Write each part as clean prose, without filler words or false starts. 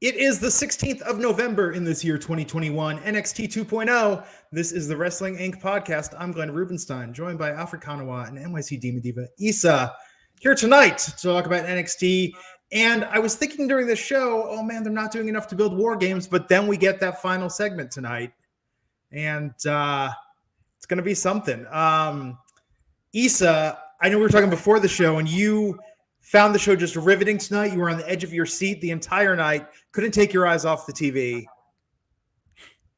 It is the 16th of November in this year, 2021, NXT 2.0. This is the Wrestling Inc. podcast. I'm Glenn Rubenstein, joined by Alfred Konuwa and NYC Demon Diva Issa, here tonight to talk about NXT. And I was thinking during this show, oh man, they're not doing enough to build war games, but then we get that final segment tonight. And it's going to be something. Issa, I know we were talking before the show, and you found the show just riveting tonight. You were on the edge of your seat the entire night. Couldn't take your eyes off the TV.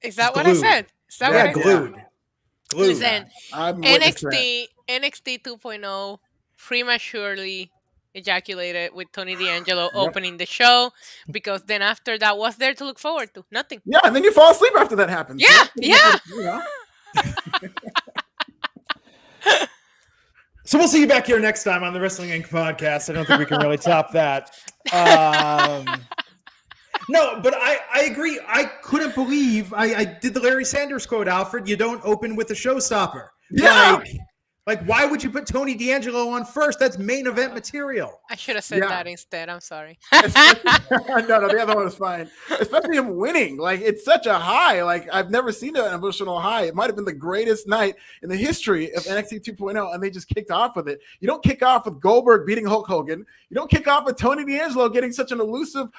Is that what I said? Is that what I glued. said? Glued. Listen, NXT 2.0 prematurely ejaculated with Tony D'Angelo opening the show, because then after that, what's there to look forward to? Nothing. Yeah, and then you fall asleep after that happens. Yeah. So we'll see you back here next time on the Wrestling Inc. podcast. I don't think we can really top that. No, but I agree. I couldn't believe I did the Larry Sanders quote, Alfred. You don't open with a showstopper. Yeah. Like, why would you put Tony D'Angelo on first? That's main event material. I should have said that instead. I'm sorry. No, the other one was fine. Especially him winning. Like, it's such a high. Like, I've never seen an emotional high. It might have been the greatest night in the history of NXT 2.0, and they just kicked off with it. You don't kick off with Goldberg beating Hulk Hogan. You don't kick off with Tony D'Angelo getting such an elusive,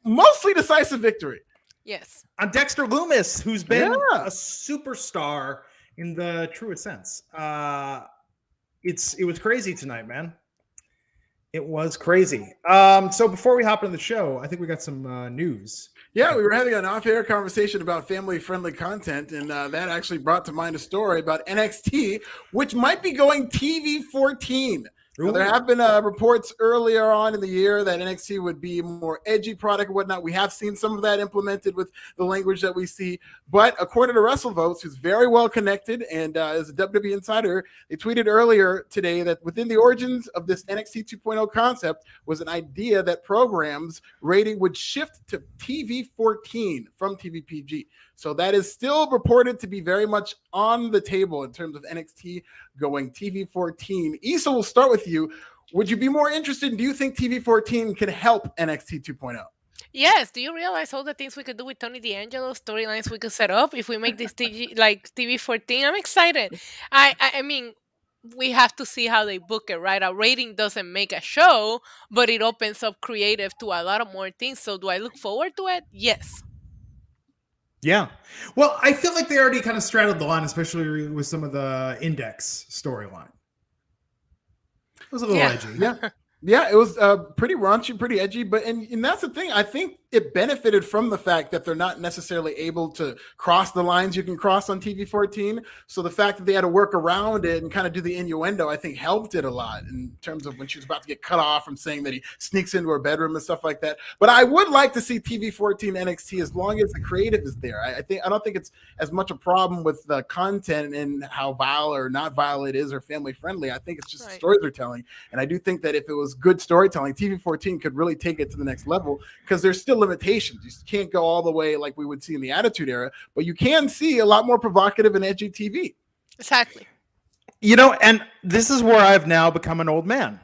mostly decisive victory. Yes. On Dexter Lumis, who's been a superstar in the truest sense. It was crazy tonight, man. It was crazy. So before we hop into the show, I think we got some news. Yeah, we were having an off-air conversation about family-friendly content, and that actually brought to mind a story about NXT, which might be going TV-14. Now, there have been reports earlier on in the year that NXT would be a more edgy product and whatnot. We have seen some of that implemented with the language that we see. But according to WrestleVotes, who's very well connected and is a WWE insider, they tweeted earlier today that within the origins of this NXT 2.0 concept was an idea that programs rating would shift to TV-14 from TVPG. So that is still reported to be very much on the table in terms of NXT going TV-14. Issa, we'll start with you. Would you be more interested? Do you think TV-14 can help NXT 2.0? Yes. Do you realize all the things we could do with Tony D'Angelo, storylines we could set up if we make this TV-14? I'm excited. I mean, we have to see how they book it, right? A rating doesn't make a show, but it opens up creative to a lot of more things. So do I look forward to it? Yes. Yeah. Well, I feel like they already kind of straddled the line, especially with some of the Index storyline. It was a little edgy. Yeah, it was pretty raunchy, pretty edgy, but and that's the thing. I think it benefited from the fact that they're not necessarily able to cross the lines you can cross on TV-14. So the fact that they had to work around it and kind of do the innuendo, I think helped it a lot in terms of when she was about to get cut off from saying that he sneaks into her bedroom and stuff like that. But I would like to see TV-14 NXT as long as the creative is there. I don't think it's as much a problem with the content and how vile or not vile it is or family friendly. I think it's just the stories they're telling. And I do think that if it was good storytelling, TV-14 could really take it to the next level, because there's still limitations. You can't go all the way like we would see in the Attitude Era, but you can see a lot more provocative and edgy TV. Exactly. You know, and this is where I've now become an old man.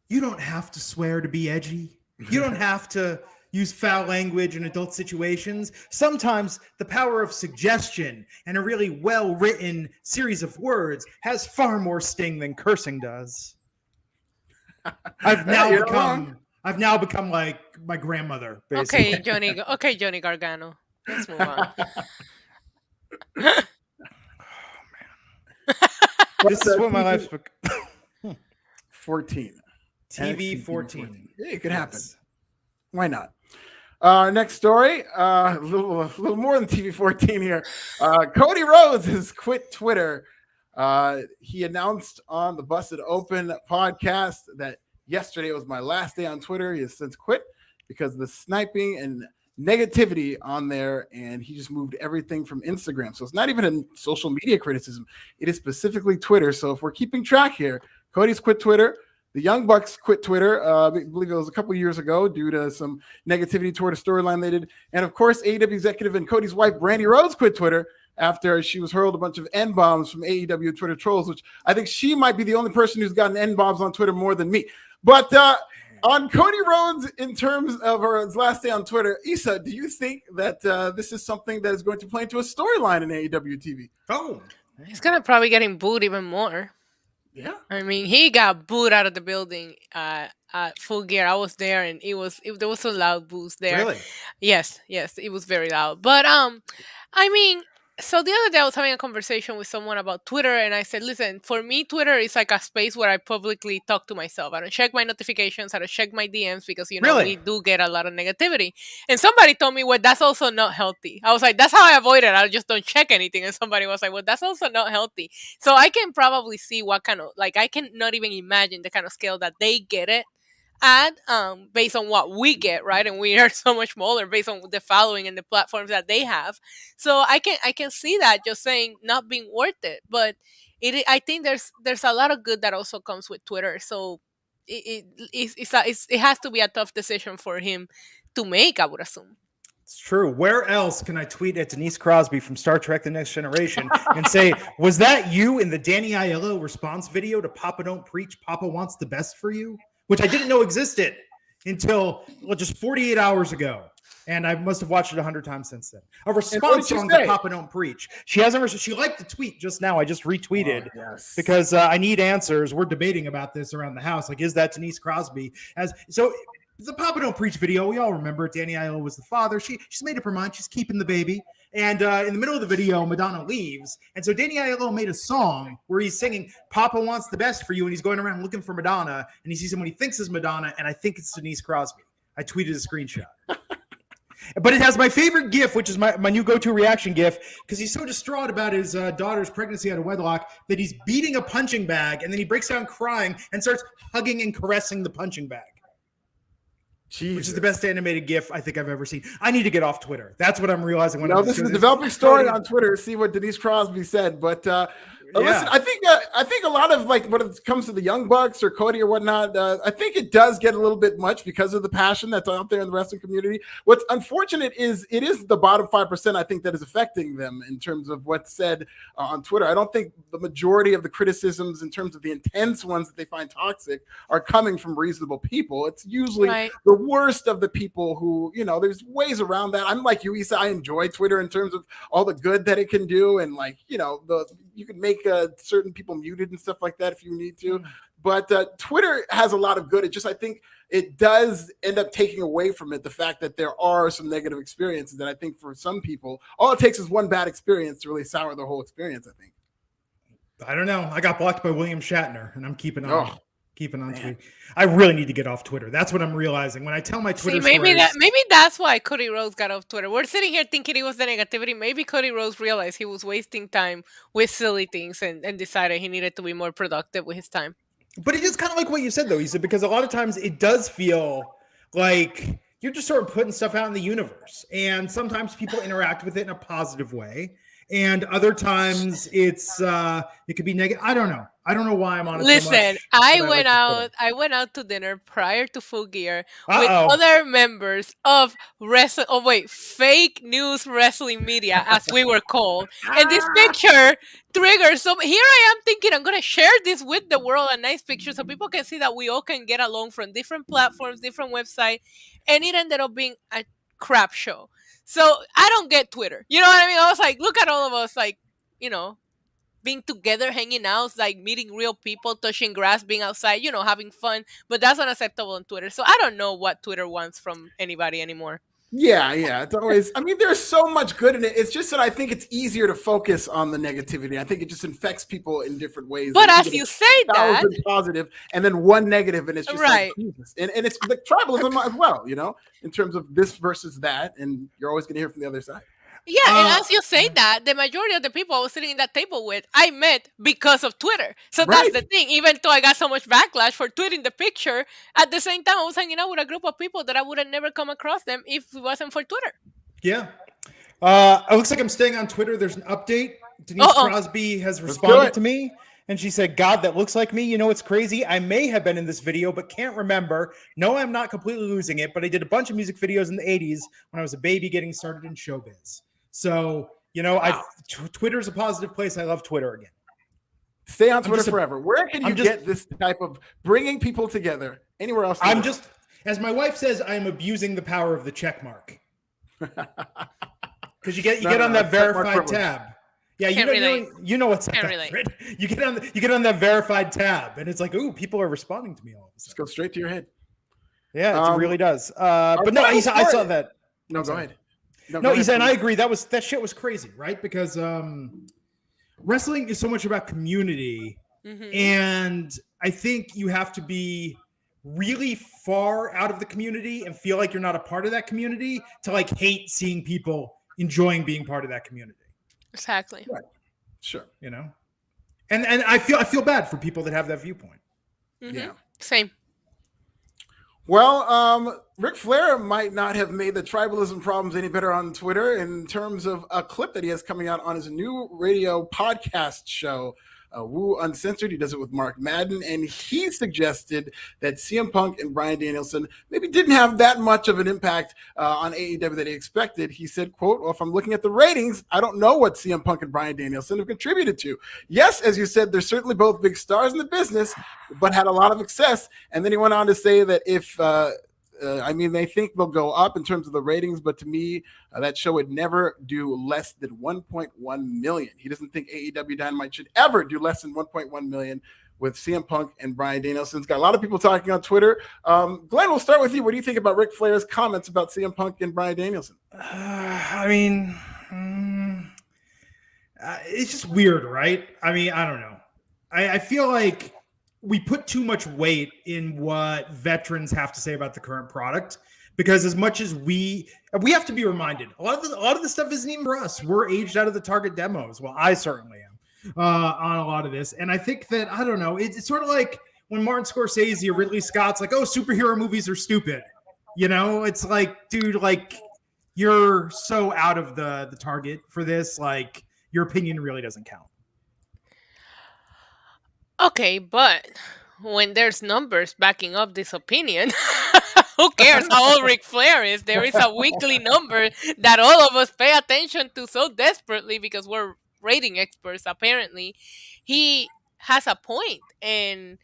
You don't have to swear to be edgy. You don't have to use foul language in adult situations. Sometimes the power of suggestion and a really well-written series of words has far more sting than cursing does. I've now become like my grandmother, basically. Okay, Johnny Gargano. Let's move on. Oh man. This is what my life's become. 14. TV-14. Yeah, it could happen. Why not? Next story, a little more than TV-14 here. Cody Rhodes has quit Twitter. He announced on the Busted Open podcast that yesterday was my last day on Twitter. He has since quit because of the sniping and negativity on there, and he just moved everything from Instagram. So it's not even a social media criticism. It is specifically Twitter. So if we're keeping track here, Cody's quit Twitter. The Young Bucks quit Twitter, I believe it was a couple years ago, due to some negativity toward a storyline they did. And of course, AEW executive and Cody's wife, Brandi Rhodes, quit Twitter after she was hurled a bunch of N-bombs from AEW Twitter trolls, which I think she might be the only person who's gotten N-bombs on Twitter more than me. But On Cody Rhodes, in terms of his last day on Twitter, Issa, do you think that this is something that is going to play into a storyline in AEW TV? Oh, He's gonna probably get him booed even more. Yeah. I mean, he got booed out of the building at Full Gear. I was there, and there was some loud boos there. really? Yes, it was very loud. But I mean, so the other day I was having a conversation with someone about Twitter, and I said, listen, for me, Twitter is like a space where I publicly talk to myself. I don't check my notifications, I don't check my DMs because Really? we do get a lot of negativity. And somebody told me, well, that's also not healthy. I was like, that's how I avoid it. I just don't check anything. And somebody was like, well, that's also not healthy. So I can probably see what kind of, like, I can not even imagine the kind of scale that they get it at, based on what we get, right? And we are so much smaller based on the following and the platforms that they have. So I can see that just saying not being worth it. But I think there's a lot of good that also comes with Twitter. So it has to be a tough decision for him to make, I would assume. It's true. Where else can I tweet at Denise Crosby from Star Trek The Next Generation and say, was that you in the Danny Aiello response video to Papa Don't Preach, Papa Wants the Best for You? Which I didn't know existed until just 48 hours ago. And I must have watched it 100 times since then. A response song to Papa Don't Preach. She liked the tweet just now. I just retweeted because I need answers. We're debating about this around the house. Like, is that Denise Crosby? So the Papa Don't Preach video, we all remember it. Danny Aiello was the father. She's made up her mind. She's keeping the baby. And in the middle of the video, Madonna leaves. And so Danny Aiello made a song where he's singing Papa Wants the Best for You. And he's going around looking for Madonna. And he sees someone he thinks is Madonna. And I think it's Denise Crosby. I tweeted a screenshot. But it has my favorite GIF, which is my new go-to reaction GIF, because he's so distraught about his daughter's pregnancy out of wedlock that he's beating a punching bag. And then he breaks down crying and starts hugging and caressing the punching bag. Jesus. Which is the best animated GIF I think I've ever seen. I need to get off Twitter. That's what I'm realizing. This is a developing story on Twitter. See what Denise Crosby said. But listen, I think a lot of, like, when it comes to the Young Bucks or Cody or whatnot, I think it does get a little bit much because of the passion that's out there in the wrestling community. What's unfortunate is it is the bottom 5%, I think, that is affecting them in terms of what's said on Twitter. I don't think the majority of the criticisms in terms of the intense ones that they find toxic are coming from reasonable people. It's usually the worst of the people who, there's ways around that. I'm like you, Issa. I enjoy Twitter in terms of all the good that it can do. And, like, you can make certain people muted and stuff like that if you need to. But Twitter has a lot of good. I think it does end up taking away from it the fact that there are some negative experiences that I think for some people, all it takes is one bad experience to really sour the whole experience, I think. I don't know. I got blocked by William Shatner, and I'm keeping on. Tweet. I really need to get off Twitter. That's what I'm realizing when I tell my Twitter maybe stories. that's why Cody Rhodes got off Twitter. We're sitting here thinking it was the negativity. Maybe Cody Rhodes realized he was wasting time with silly things and decided he needed to be more productive with his time. But it is kind of like what you said, though, Issa, because a lot of times it does feel like you're just sort of putting stuff out in the universe, and sometimes people interact with it in a positive way. And other times it could be negative. I don't know. I don't know why I'm on it. Listen, so much, I went out to dinner prior to Full Gear with other members of fake news wrestling media, as we were called. And this picture triggers. So here I am thinking I'm gonna share this with the world, a nice picture, so people can see that we all can get along from different platforms, different websites, and it ended up being a crap show. So I don't get Twitter. You know what I mean? I was like, look at all of us, like, being together, hanging out, like meeting real people, touching grass, being outside, having fun. But that's unacceptable on Twitter. So I don't know what Twitter wants from anybody anymore. Yeah. It's always, there's so much good in it. It's just that I think it's easier to focus on the negativity. I think it just infects people in different ways. But as you say that, positive and then one negative, and it's just right. Like, Jesus. And it's the tribalism as well, in terms of this versus that, and you're always going to hear from the other side. Yeah, and as you say that, the majority of the people I was sitting in that table with, I met because of Twitter. So that's the thing. Even though I got so much backlash for tweeting the picture, at the same time, I was hanging out with a group of people that I would have never come across them if it wasn't for Twitter. Yeah. It looks like I'm staying on Twitter. There's an update. Denise Crosby has responded to me, and she said, God, that looks like me. It's crazy. I may have been in this video, but can't remember. No, I'm not completely losing it, but I did a bunch of music videos in the 80s when I was a baby getting started in showbiz. So, Twitter's a positive place. I love Twitter again. Stay on Twitter forever. Where can you get this type of bringing people together anywhere else. I'm just, as my wife says, I'm abusing the power of the check mark. Because you get on that verified tab. Yeah, you know what's up, Alfred. You get on that verified tab, and it's like, ooh, people are responding to me all of a sudden. Just go straight to your head. Yeah, it really does. But no, I saw that. No, go ahead. No, Isa, and I agree. That shit was crazy, right? Because wrestling is so much about community, and I think you have to be really far out of the community and feel like you're not a part of that community to like hate seeing people enjoying being part of that community. Exactly. Right. Sure. You know, and I feel bad for people that have that viewpoint. Yeah. Same. Well, Ric Flair might not have made the tribalism problems any better on Twitter in terms of a clip that he has coming out on his new radio podcast show, Uncensored. He does it with Mark Madden, and he suggested that CM Punk and Bryan Danielson maybe didn't have that much of an impact on AEW that he expected. He said, quote, well, if I'm looking at the ratings, I don't know what CM Punk and Bryan Danielson have contributed to. Yes, as you said, they're certainly both big stars in the business, but had a lot of success. And then he went on to say that if they think they'll go up in terms of the ratings, but to me, that show would never do less than 1.1 million. He doesn't think AEW Dynamite should ever do less than 1.1 million with CM Punk and Bryan Danielson. It's got a lot of people talking on Twitter. Glenn, we'll start with you. What do you think about Ric Flair's comments about CM Punk and Bryan Danielson? It's just weird, right? I mean, I don't know. I feel like we put too much weight in what veterans have to say about the current product, because as much as we have to be reminded, a lot of the stuff isn't even for us. We're aged out of the target demos. Well, I certainly am on a lot of this. And I think that, I don't know, it's sort of like when Martin Scorsese or Ridley Scott's like, oh, superhero movies are stupid. You know, it's like, dude, like you're so out of the target for this. Like your opinion really doesn't count. Okay, but when there's numbers backing up this opinion, who cares how old Ric Flair is? There is a weekly number that all of us pay attention to so desperately because we're rating experts, apparently. He has a point, and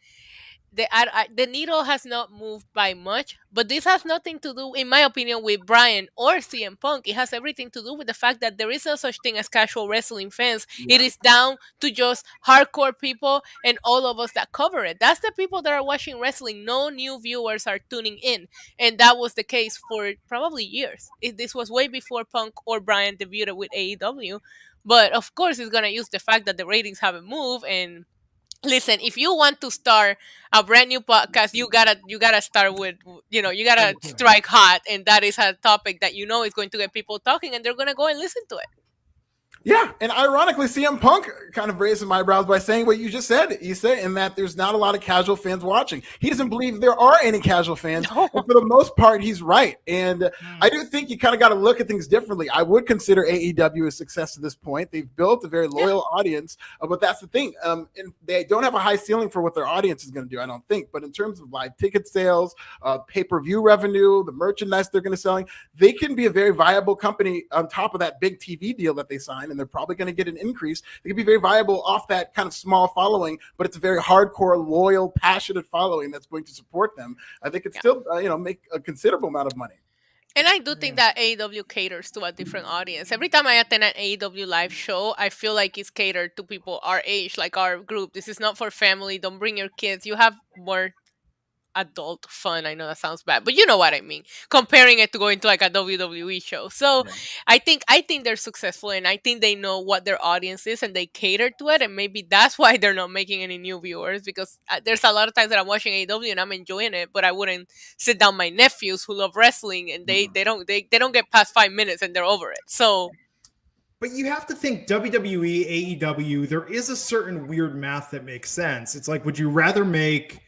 the needle has not moved by much, but this has nothing to do, in my opinion, with Bryan or CM Punk. It has everything to do with the fact that there is no such thing as casual wrestling fans. Yeah. It is down to just hardcore people and all of us that cover it. That's the people that are watching wrestling. No new viewers are tuning in, and that was the case for probably years. This was way before Punk or Bryan debuted with AEW, but of course it's going to use the fact that the ratings haven't moved. And listen, if you want to start a brand new podcast, you gotta start with, you gotta strike hot, and that is a topic that is going to get people talking, and they're gonna go and listen to it. Yeah, and ironically, CM Punk kind of raised some eyebrows by saying what you just said, Issa, in that there's not a lot of casual fans watching. He doesn't believe there are any casual fans, but for the most part, he's right. And I do think you kind of got to look at things differently. I would consider AEW a success to this point. They've built a very loyal audience, but that's the thing. And they don't have a high ceiling for what their audience is going to do, I don't think. But in terms of live ticket sales, pay-per-view revenue, the merchandise they're going to selling, they can be a very viable company on top of that big TV deal that they signed. And they're probably going to get an increase. They can be very viable off that kind of small following, but it's a very hardcore, loyal, passionate following that's going to support them. I think it's still, make a considerable amount of money. And I do think that AEW caters to a different audience. Every time I attend an AEW live show, I feel like it's catered to people our age, like our group. This is not for family. Don't bring your kids. You have more adult fun. I know that sounds bad, but you know what I mean. Comparing it to going to like a WWE show. So yeah. I think they're successful, and I think they know what their audience is, and they cater to it. And maybe that's why they're not making any new viewers, because there's a lot of times that I'm watching AEW and I'm enjoying it, but I wouldn't sit down my nephews who love wrestling, and they don't get past 5 minutes and they're over it. So. But you have to think WWE, AEW, there is a certain weird math that makes sense. It's like, would you rather make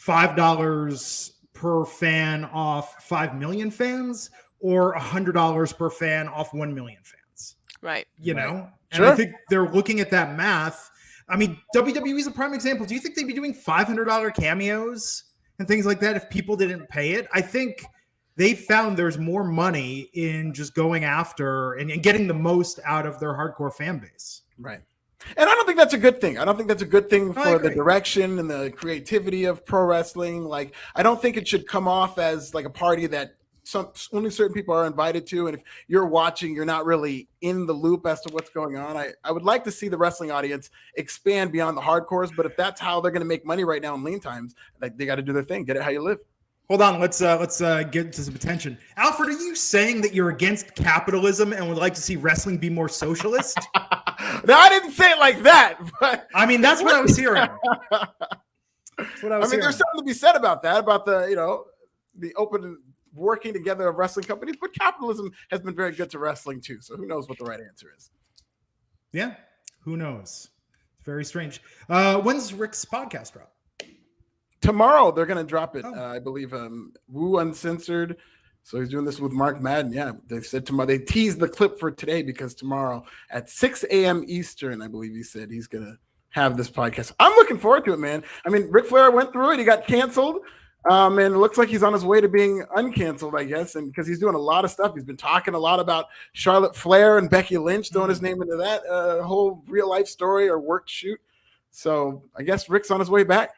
$5 per fan off 5 million fans, or $100 per fan off 1 million fans? Right. You know? Right. And sure. I think they're looking at that math. I mean, WWE is a prime example. Do you think they'd be doing $500 cameos and things like that if people didn't pay it? I think they found there's more money in just going after and getting the most out of their hardcore fan base. Right. And I don't think that's a good thing. I don't think that's a good thing for the direction and the creativity of pro wrestling. Like, I don't think it should come off as like a party that only certain people are invited to. And if you're watching, you're not really in the loop as to what's going on. I would like to see the wrestling audience expand beyond the hardcores. But if that's how they're going to make money right now in lean times, like, they got to do their thing. Get it how you live. Hold on, let's get to some attention. Alfred, are you saying that you're against capitalism and would like to see wrestling be more socialist? No, I didn't say it like that, but I mean, that's what I was hearing. There's something to be said about that, about the open working together of wrestling companies, but capitalism has been very good to wrestling too. So who knows what the right answer is? Yeah, who knows? It's very strange. When's Ric's podcast drop? Tomorrow they're going to drop it. I believe Woo Uncensored. So he's doing this with Mark Madden. Yeah, they said tomorrow. They teased the clip for today because tomorrow at 6 a.m. Eastern, I believe he said he's going to have this podcast. I'm looking forward to it, man. I mean, Ric Flair went through it. He got canceled. And it looks like he's on his way to being uncanceled, I guess. And because he's doing a lot of stuff. He's been talking a lot about Charlotte Flair and Becky Lynch, throwing his name into that whole real life story or work shoot. So I guess Ric's on his way back.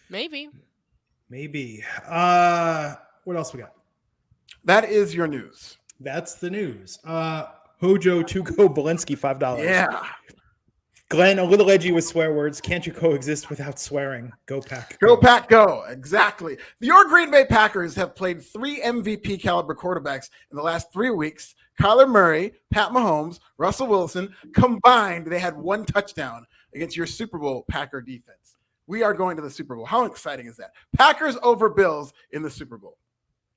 Maybe. What else we got? That is your news. That's the news. Hojo Tuco Belinsky, $5. Yeah. Glenn, a little edgy with swear words. Can't you coexist without swearing? Go Pack. Go Pack, go. Exactly. Your Green Bay Packers have played 3 MVP caliber quarterbacks in the last 3 weeks. Kyler Murray, Pat Mahomes, Russell Wilson. Combined, they had 1 touchdown against your Super Bowl Packer defense. We are going to the Super Bowl. How exciting is that? Packers over Bills in the Super Bowl.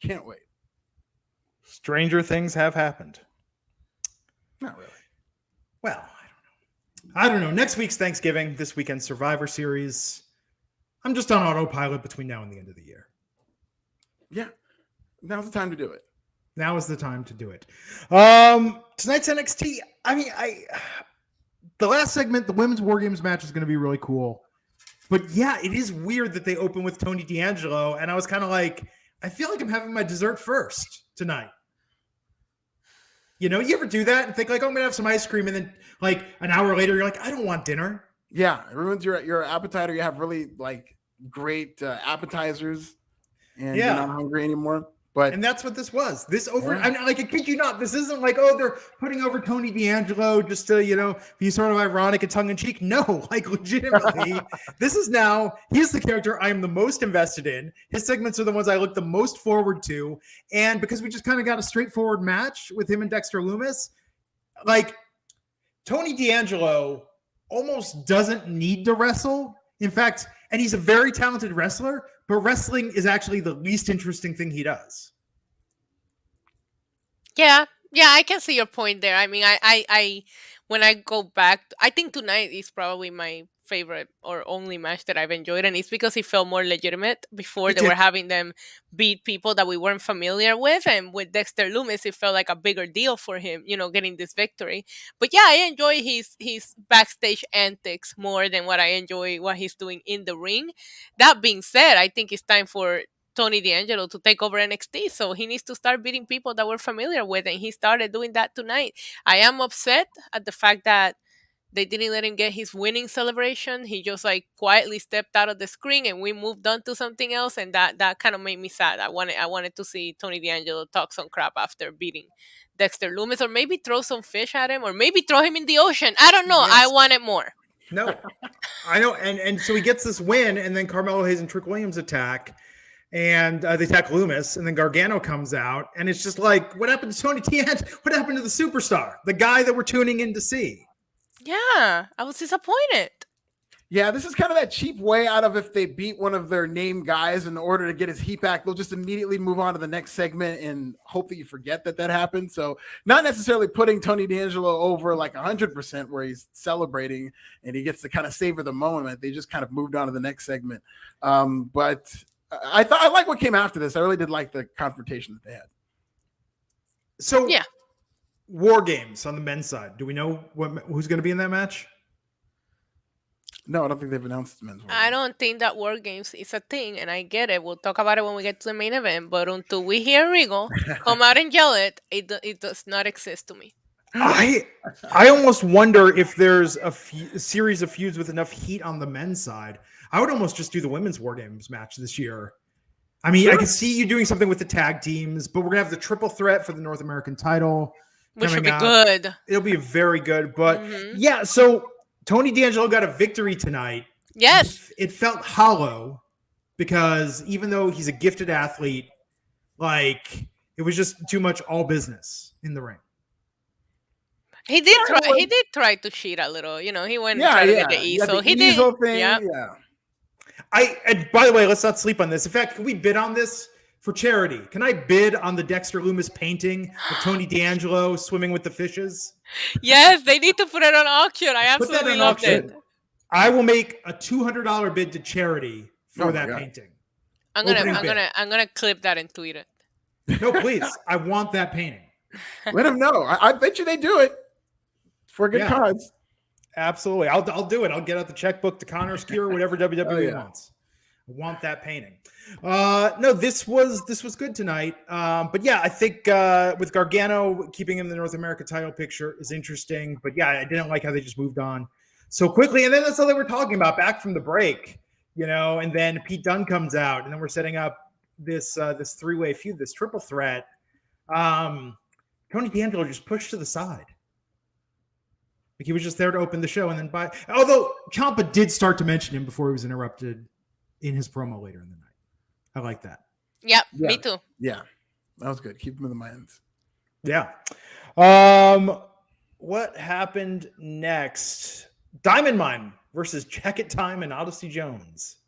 Can't wait. Stranger things have happened. Not really. Well, I don't know. Next week's Thanksgiving, this weekend's Survivor Series. I'm just on autopilot between now and the end of the year. Yeah. Now's the time to do it. Now is the time to do it. Tonight's NXT. I mean, the last segment, the women's War Games match, is going to be really cool. But yeah, it is weird that they open with Tony D'Angelo, and I was kind of like, I feel like I'm having my dessert first tonight. You know, you ever do that and think like, oh, I'm going to have some ice cream, and then like an hour later, you're like, I don't want dinner. Yeah, it ruins your appetite, or you have really like great appetizers, and you're not hungry anymore. And that's what this was. This I'm like, I kid you not. This isn't like, oh, they're putting over Tony D'Angelo just to, be sort of ironic and tongue in cheek. No, like legitimately, this is now, he's the character I am the most invested in. His segments are the ones I look the most forward to. And because we just kind of got a straightforward match with him and Dexter Lumis, like Tony D'Angelo almost doesn't need to wrestle. In fact, and he's a very talented wrestler, but wrestling is actually the least interesting thing he does. Yeah, I can see your point there. I mean, I when I go back, I think tonight is probably my favorite or only match that I've enjoyed, and it's because it felt more legitimate. Before they were having them beat people that we weren't familiar with, and with Dexter Lumis, it felt like a bigger deal for him, getting this victory. But yeah, I enjoy his backstage antics more than what I enjoy what he's doing in the ring. That being said, I think it's time for Tony D'Angelo to take over NXT, so he needs to start beating people that we're familiar with, and he started doing that tonight. I am upset at the fact that they didn't let him get his winning celebration. He just like quietly stepped out of the screen, and we moved on to something else, and that kind of made me sad. I wanted to see Tony D'Angelo talk some crap after beating Dexter Lumis, or maybe throw some fish at him, or maybe throw him in the ocean. I don't know. Yes. I wanted more. No, I know, and so he gets this win, and then Carmelo Hayes and Trick Williams attack. And they attack Lumis, and then Gargano comes out, and it's just like, what happened to Tony D'Angelo? What happened to the superstar, the guy that we're tuning in to see? Yeah, I was disappointed. Yeah, this is kind of that cheap way out of if they beat one of their name guys in order to get his heat back, they'll just immediately move on to the next segment and hope that you forget that happened. So not necessarily putting Tony D'Angelo over like 100% where he's celebrating and he gets to kind of savor the moment. They just kind of moved on to the next segment. But I like what came after this. I really did like the confrontation that they had. So yeah, War Games on the men's side. Do we know who's going to be in that match? No, I don't think they've announced the men's War Games. I don't think that War Games is a thing, and I get it. We'll talk about it when we get to the main event. But until we hear Regal come out and yell it does not exist to me. I almost wonder if there's a series of feuds with enough heat on the men's side. I would almost just do the women's War Games match this year. I mean, I can see you doing something with the tag teams, but we're gonna have the triple threat for the North American title, which would be good. It'll be very good. But yeah, so Tony D'Angelo got a victory tonight. Yes, it felt hollow because even though he's a gifted athlete, like it was just too much all business in the ring. He did try. He did try to cheat a little. You know, he went and tried to get the easel. He did. Thing, yeah. And by the way, let's not sleep on this. In fact, can we bid on this for charity? Can I bid on the Dexter Loomis painting of Tony D'Angelo swimming with the fishes? Yes, they need to put it on auction. I absolutely loved it. I will make a $200 bid to charity for that painting. I'm gonna clip that and tweet it. No, please. I want that painting. Let them know. I bet you they do it for good cause. Absolutely. I'll do it. I'll get out the checkbook to Connor Skewer, whatever WWE wants. I want that painting. No, this was good tonight. But yeah, I think with Gargano keeping him in the North America title picture is interesting. But yeah, I didn't like how they just moved on so quickly. And then that's all they were talking about back from the break, you know, and then Pete Dunne comes out and then we're setting up this three-way feud, this triple threat. Tony D'Angelo just pushed to the side. Like he was just there to open the show and then although Ciampa did start to mention him before he was interrupted in his promo later in the night. I like that. Yep, me too. Yeah, that was good. Keep him in the minds. Yeah. What happened next? Diamond Mine versus Jacket Time and Odyssey Jones.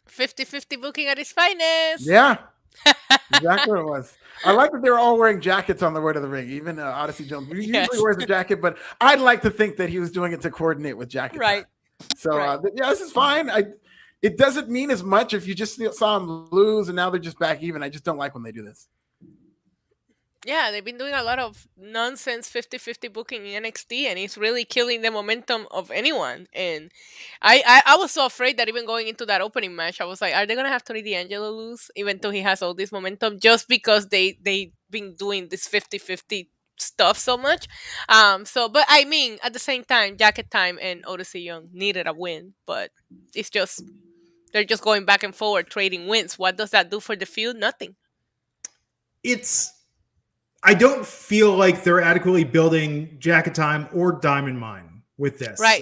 50-50 booking at its finest. Yeah. Exactly what it was. I like that they were all wearing jackets on the way to the ring. Even Odyssey Jones usually wears a jacket, but I'd like to think that he was doing it to coordinate with jacket. Right. Time. So this is fine. It doesn't mean as much if you just saw them lose and now they're just back even. I just don't like when they do this. Yeah, they've been doing a lot of nonsense 50-50 booking in NXT, and it's really killing the momentum of anyone. And I was so afraid that even going into that opening match, I was like, are they going to have Tony D'Angelo lose, even though he has all this momentum, just because they've been doing this 50-50 stuff so much? But I mean, at the same time, Jacket Time and Odyssey Young needed a win, but it's just, they're just going back and forward, trading wins. What does that do for the feud? Nothing. I don't feel like they're adequately building Jacket Time or Diamond Mine with this. Right.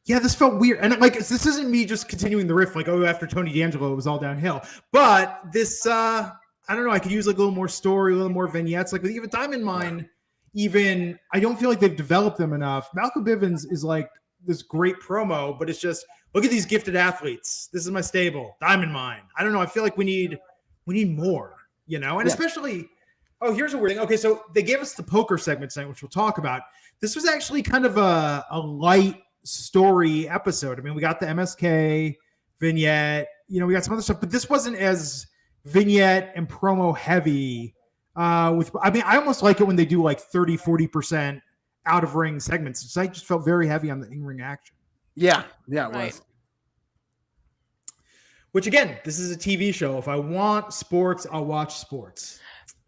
Yeah, this felt weird. And like, this isn't me just continuing the riff like, oh, after Tony D'Angelo, it was all downhill. But this, I don't know, I could use like a little more story, a little more vignettes. Like with even Diamond Mine, I don't feel like they've developed them enough. Malcolm Bivens is like this great promo, but it's just, look at these gifted athletes. This is my stable, Diamond Mine. I don't know. I feel like we need more, you know, and especially... Oh, here's a weird thing. Okay, so they gave us the poker segment tonight, which we'll talk about. This was actually kind of a light story episode. I mean, we got the MSK vignette, you know, we got some other stuff, but this wasn't as vignette and promo heavy. I almost like it when they do like 30-40% out of ring segments. It's like just felt very heavy on the in-ring action. Yeah, it was. Which again, this is a TV show. If I want sports, I'll watch sports.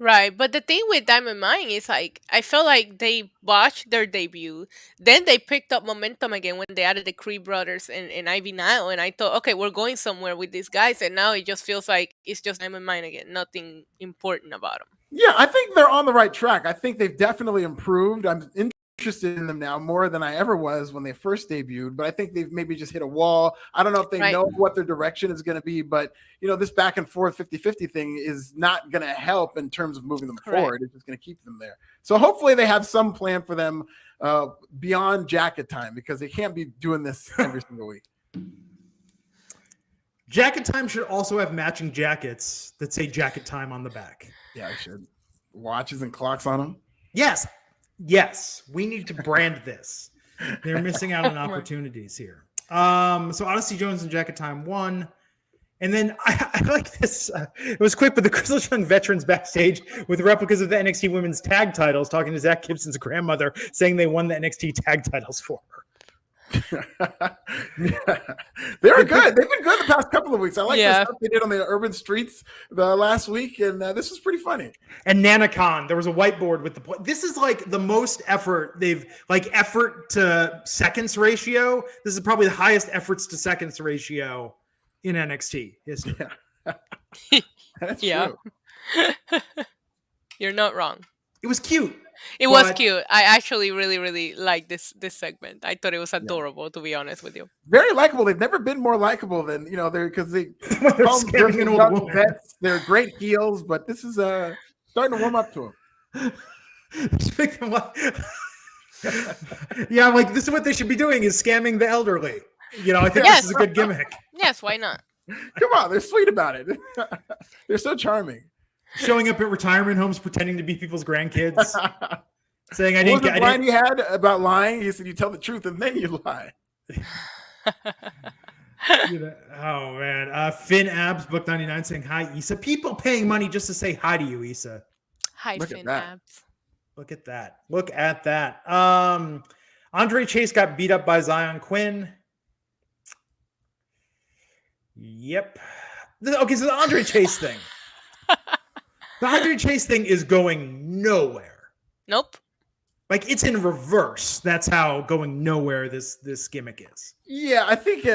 Right, but the thing with Diamond Mine is like I felt like they watched their debut, then they picked up momentum again when they added the Creed brothers and Ivy Nile, and I thought, okay, we're going somewhere with these guys, and now it just feels like it's just Diamond Mine again, nothing important about them. Yeah, I think they're on the right track. I think they've definitely improved. I'm interested in them now more than I ever was when they first debuted, but I think they've maybe just hit a wall. I don't know if they know what their direction is going to be, but you know, this back and forth 50-50 thing is not going to help in terms of moving them forward. It's just going to keep them there. So hopefully they have some plan for them beyond Jacket Time, because they can't be doing this every single week. Jacket Time should also have matching jackets that say Jacket Time on the back. Yeah, I should. Watches and clocks on them. Yes, we need to brand this. They're missing out on opportunities here. So Odyssey Jones and Jacket Time won. And then I like this. It was quick, but the Crystal Young veterans backstage with replicas of the NXT women's tag titles talking to Zach Gibson's grandmother, saying they won the NXT tag titles for her. They were good. They've been good the past couple of weeks. I like the Yeah. stuff they did on the urban streets the last week, and this was pretty funny. And NanaCon, there was a whiteboard with the. This is like the most effort they've effort to seconds ratio. This is probably the highest efforts to seconds ratio in NXT history. That's Yeah. true. You're not wrong. It was cute. It was But- cute. I actually really liked this segment. I thought it was adorable, to be honest with you. Very likable. They've never been more likable than they're because they When they're call them scamming an young old woman. vets. They're great heels, but this is starting to warm up to them. Yeah, I'm like, this is what they should be doing is scamming the elderly. I think Yes. this is a good gimmick. Yes, why not? Come on, they're sweet about it. They're so charming. Showing up at retirement homes pretending to be people's grandkids. Saying I What didn't was get the line he had about lying? He said, "You tell the truth and then you lie." Oh man. Finn Abs Book 99 saying hi, Issa. People paying money just to say hi to you, Issa. Hi, Look at Finn that. Abs. Look at that. Look at that. Andre Chase got beat up by Zion Quinn. Yep. Okay, so the Andre Chase thing. The Andre Chase thing is going nowhere. Nope. Like it's in reverse. That's how going nowhere this gimmick is. Yeah, I think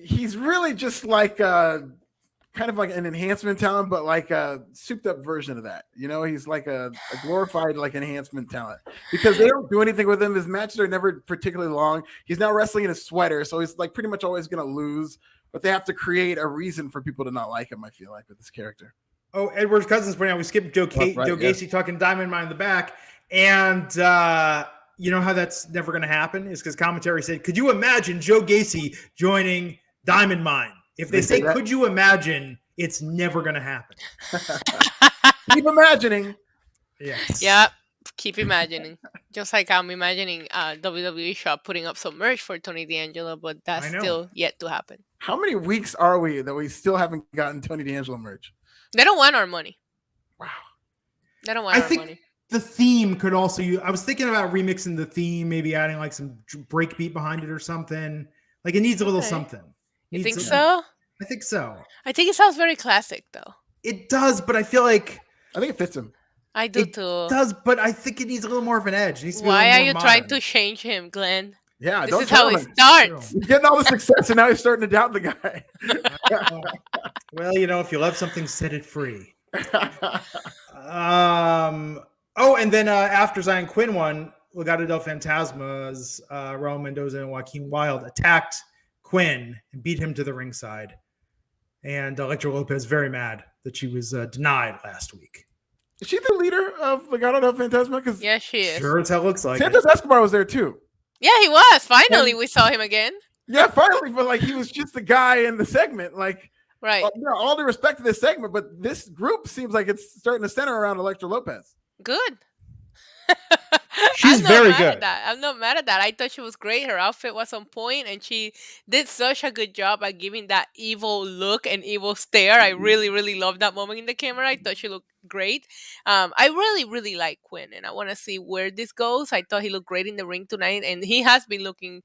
he's really just like kind of like an enhancement talent, but like a souped up version of that. He's like a glorified like enhancement talent because they don't do anything with him. His matches are never particularly long. He's now wrestling in a sweater, so he's like pretty much always going to lose. But they have to create a reason for people to not like him. I feel like with this character. Oh, Edward's Cousins pointing out we skipped Joe Gacy talking Diamond Mine in the back. And you know how that's never going to happen is because commentary said, could you imagine Joe Gacy joining Diamond Mine? If they say, could you imagine, it's never going to happen. Keep imagining. Yes. Yeah. Keep imagining. Just like I'm imagining WWE shop putting up some merch for Tony D'Angelo, but that's still yet to happen. How many weeks are we that we still haven't gotten Tony D'Angelo merch? They don't want our money. Wow. They don't want our money. The theme could also I was thinking about remixing the theme, maybe adding like some breakbeat behind it or something. Like it needs a little something. You think so? I think so. I think it sounds very classic though. It does, but I feel like I think it fits him. I do it too. Does, but I think it needs a little more of an edge. It needs to be Why a are little you more trying modern. to change him, Glenn? Yeah, this is how it starts. He's getting all the success, and now he's starting to doubt the guy. Well, if you love something, set it free. Oh, and then after Zion Quinn won, Legado del Fantasma's Raul Mendoza and Joaquin Wilde attacked Quinn and beat him to the ringside. And Elektra Lopez very mad that she was denied last week. Is she the leader of Legado del Fantasma? Yeah, she is. Sure as hell looks like Santos Escobar was there too. Yeah, he was. Finally, we saw him again. Yeah, finally, but like he was just the guy in the segment. Like, right. All due respect to this segment, but this group seems like it's starting to center around Elektra Lopez. Good. She's very good. I'm not mad at that. I thought she was great. Her outfit was on point, and she did such a good job at giving that evil look and evil stare. I really loved that moment in the camera. I thought she looked great. I really like Quinn, and I want to see where this goes. I thought he looked great in the ring tonight, and he has been looking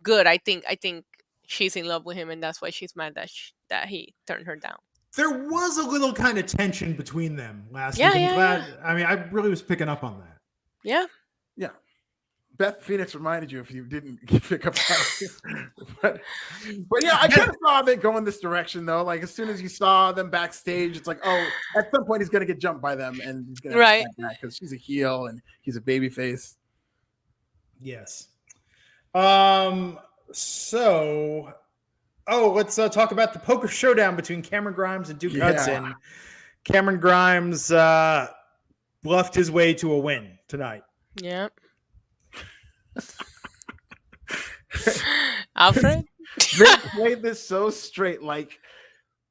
good. I think she's in love with him, and that's why she's mad that he turned her down. There was a little kind of tension between them last week. I mean, I really was picking up on that. Yeah. Beth Phoenix reminded you if you didn't pick up on it. But yeah, I kind of saw them going this direction though. Like as soon as you saw them backstage, it's like, oh, at some point he's gonna get jumped by them and he's gonna right because she's a heel and he's a baby face. Yes. So let's talk about the poker showdown between Cameron Grimes and Duke Hudson. Cameron Grimes bluffed his way to a win tonight. Yeah. Alfred? They played this so straight. Like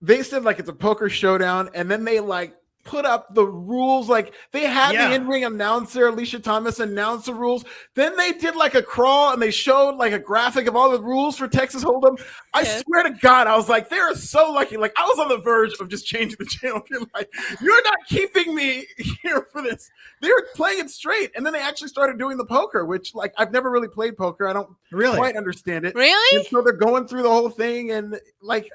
they said like it's a poker showdown, and then they like put up the rules. Like they had the in-ring announcer, Alicia Thomas, announce the rules. Then they did like a crawl and they showed like a graphic of all the rules for Texas Hold'em. I swear to God, I was like, they are so lucky. Like I was on the verge of just changing the channel. You're not keeping me here for this. They were playing it straight. And then they actually started doing the poker, which like I've never really played poker. I don't quite understand it. Really? And so they're going through the whole thing. And like,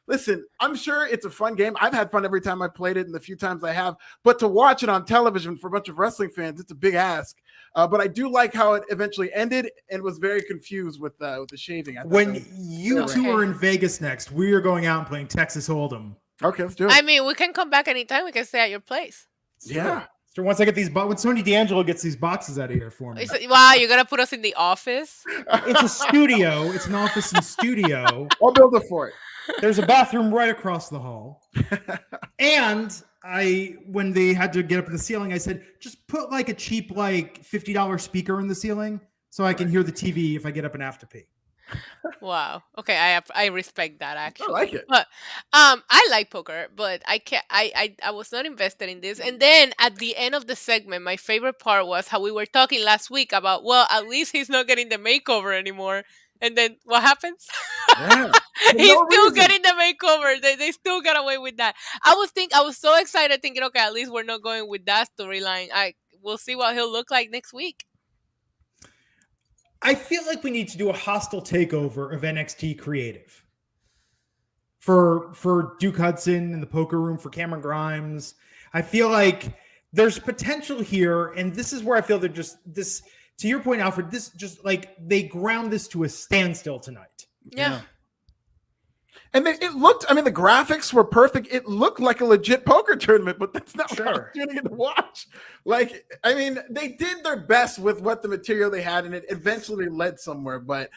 listen, I'm sure it's a fun game. I've had fun every time I've played it and the few times I have. But to watch it on television for a bunch of wrestling fans, it's a big ask. But I do like how it eventually ended and was very confused with the shaving. When you two are in Vegas next, we are going out and playing Texas Hold'em. Okay, let's do it. I mean, we can come back anytime. We can stay at your place. Yeah. So once I get these, when Tony D'Angelo gets these boxes out of here for me. Wow, you're gonna put us in the office? It's a studio. It's an office and studio. I'll build it for it. There's a bathroom right across the hall. And when they had to get up in the ceiling, I said, just put like a cheap, like $50 speaker in the ceiling so I can hear the TV if I get up and have to pee. Wow. Okay, I respect that actually. I like it. But I like poker, but I can't. I was not invested in this. And then at the end of the segment, my favorite part was how we were talking last week about, well, at least he's not getting the makeover anymore. And then what happens? Yeah. He's still getting the makeover. They still got away with that. I was so excited thinking, okay, at least we're not going with that storyline. We'll see what he'll look like next week. I feel like we need to do a hostile takeover of NXT creative for Duke Hudson in the poker room, for Cameron Grimes. I feel like there's potential here, and this is where I feel they're just this. To your point, Alfred, this just like they ground this to a standstill tonight. Yeah. And it looked, I mean, the graphics were perfect. It looked like a legit poker tournament, but that's not what I was tuning in to watch. Like, I mean, they did their best with what the material they had, and it eventually led somewhere. But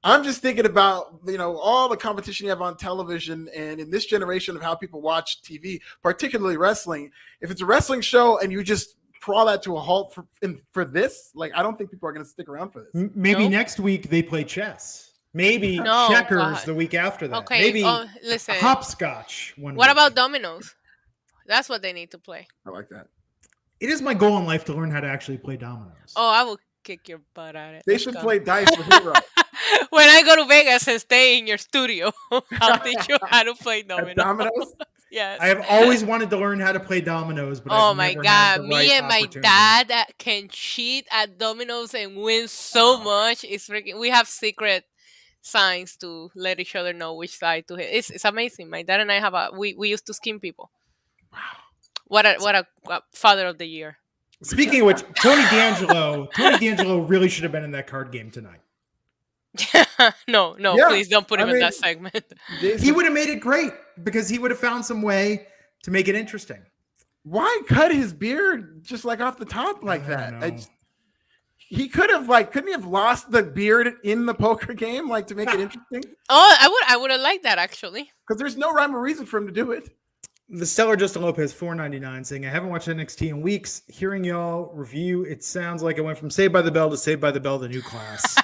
I'm just thinking about, all the competition you have on television and in this generation of how people watch TV, particularly wrestling. If it's a wrestling show and you just crawl that to a halt for this, like, I don't think people are going to stick around for this. Maybe next week they play chess. Maybe checkers the week after that. Okay. Maybe listen. Hopscotch. What about dominoes? That's what they need to play. I like that. It is my goal in life to learn how to actually play dominoes. Oh, I will kick your butt at it. They should play dice with Hero. When I go to Vegas and stay in your studio, I'll teach you how to play dominoes. Yes. I have always wanted to learn how to play dominoes, but oh my God, me and my dad can cheat at dominoes and win so much. It's freaking. We have secret signs to let each other know which side to hit. It's amazing. My dad and I we used to skin people. Wow. What a father of the year. Speaking of which, Tony D'Angelo really should have been in that card game tonight. No, please don't put him in that segment. He would have made it great because he would have found some way to make it interesting. Why cut his beard just like off the top like that? He couldn't he have lost the beard in the poker game, like to make it interesting? Oh, I would have liked that actually. Because there's no rhyme or reason for him to do it. The Stellar Justin Lopez $4.99 saying, I haven't watched NXT in weeks. Hearing y'all review, it sounds like it went from Saved by the Bell to Saved by the Bell, the new class.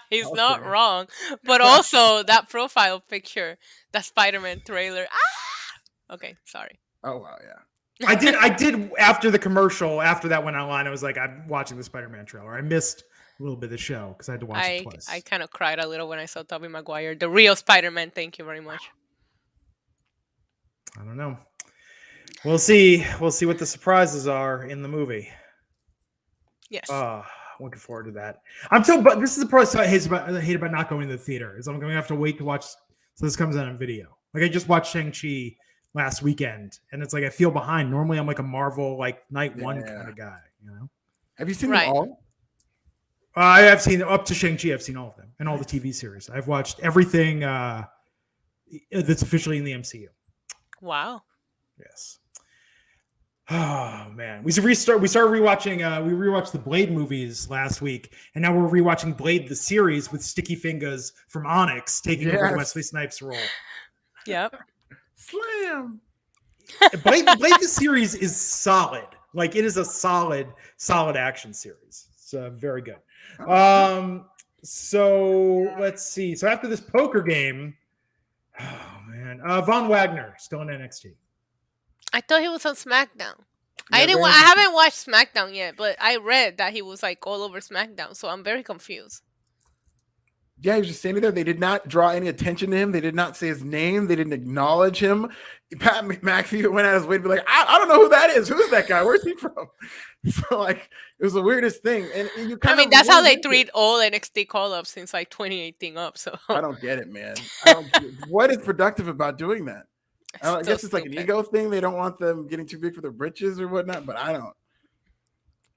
He's not wrong. But also that profile picture, that Spider-Man trailer. Okay, sorry. Oh wow, yeah. I did after the commercial, after that went online, I was like, I'm watching the Spider-Man trailer. I missed a little bit of the show because I had to watch it twice. I kind of cried a little when I saw Tobey Maguire, the real Spider-Man. Thank you very much. I don't know. We'll see. We'll see what the surprises are in the movie. Yes. Looking forward to that. But this is the part I hate about not going to the theater. Is I'm going to have to wait to watch. So this comes out on video. Like I just watched Shang-Chi last weekend, and it's like I feel behind. Normally, I'm like a Marvel night one kind of guy. Have you seen them all? I have seen up to Shang-Chi. I've seen all of them and all the TV series. I've watched everything that's officially in the MCU. Wow. Yes. Oh man, we started rewatching. We rewatched the Blade movies last week, and now we're rewatching Blade the series with Sticky Fingers from Onyx taking over Wesley Snipes' role. Yep. Slam. Blade the series is solid. Like it is a solid action series. It's very good. So let's see. So after this poker game, oh man, Von Wagner still in NXT. I thought he was on SmackDown. Yeah, I haven't watched SmackDown yet, but I read that he was like all over SmackDown, so I'm very confused. Yeah, he was just standing there. They did not draw any attention to him. They did not say his name. They didn't acknowledge him. Pat McAfee went out of his way to be like, I don't know who that is. Who's that guy? Where's he from? So like, it was the weirdest thing. And you kind of that's how they treat all NXT call-ups since like 2018 up. So I don't get it, man. What is productive about doing that? I guess it's like an ego thing. They don't want them getting too big for their britches or whatnot, but I don't.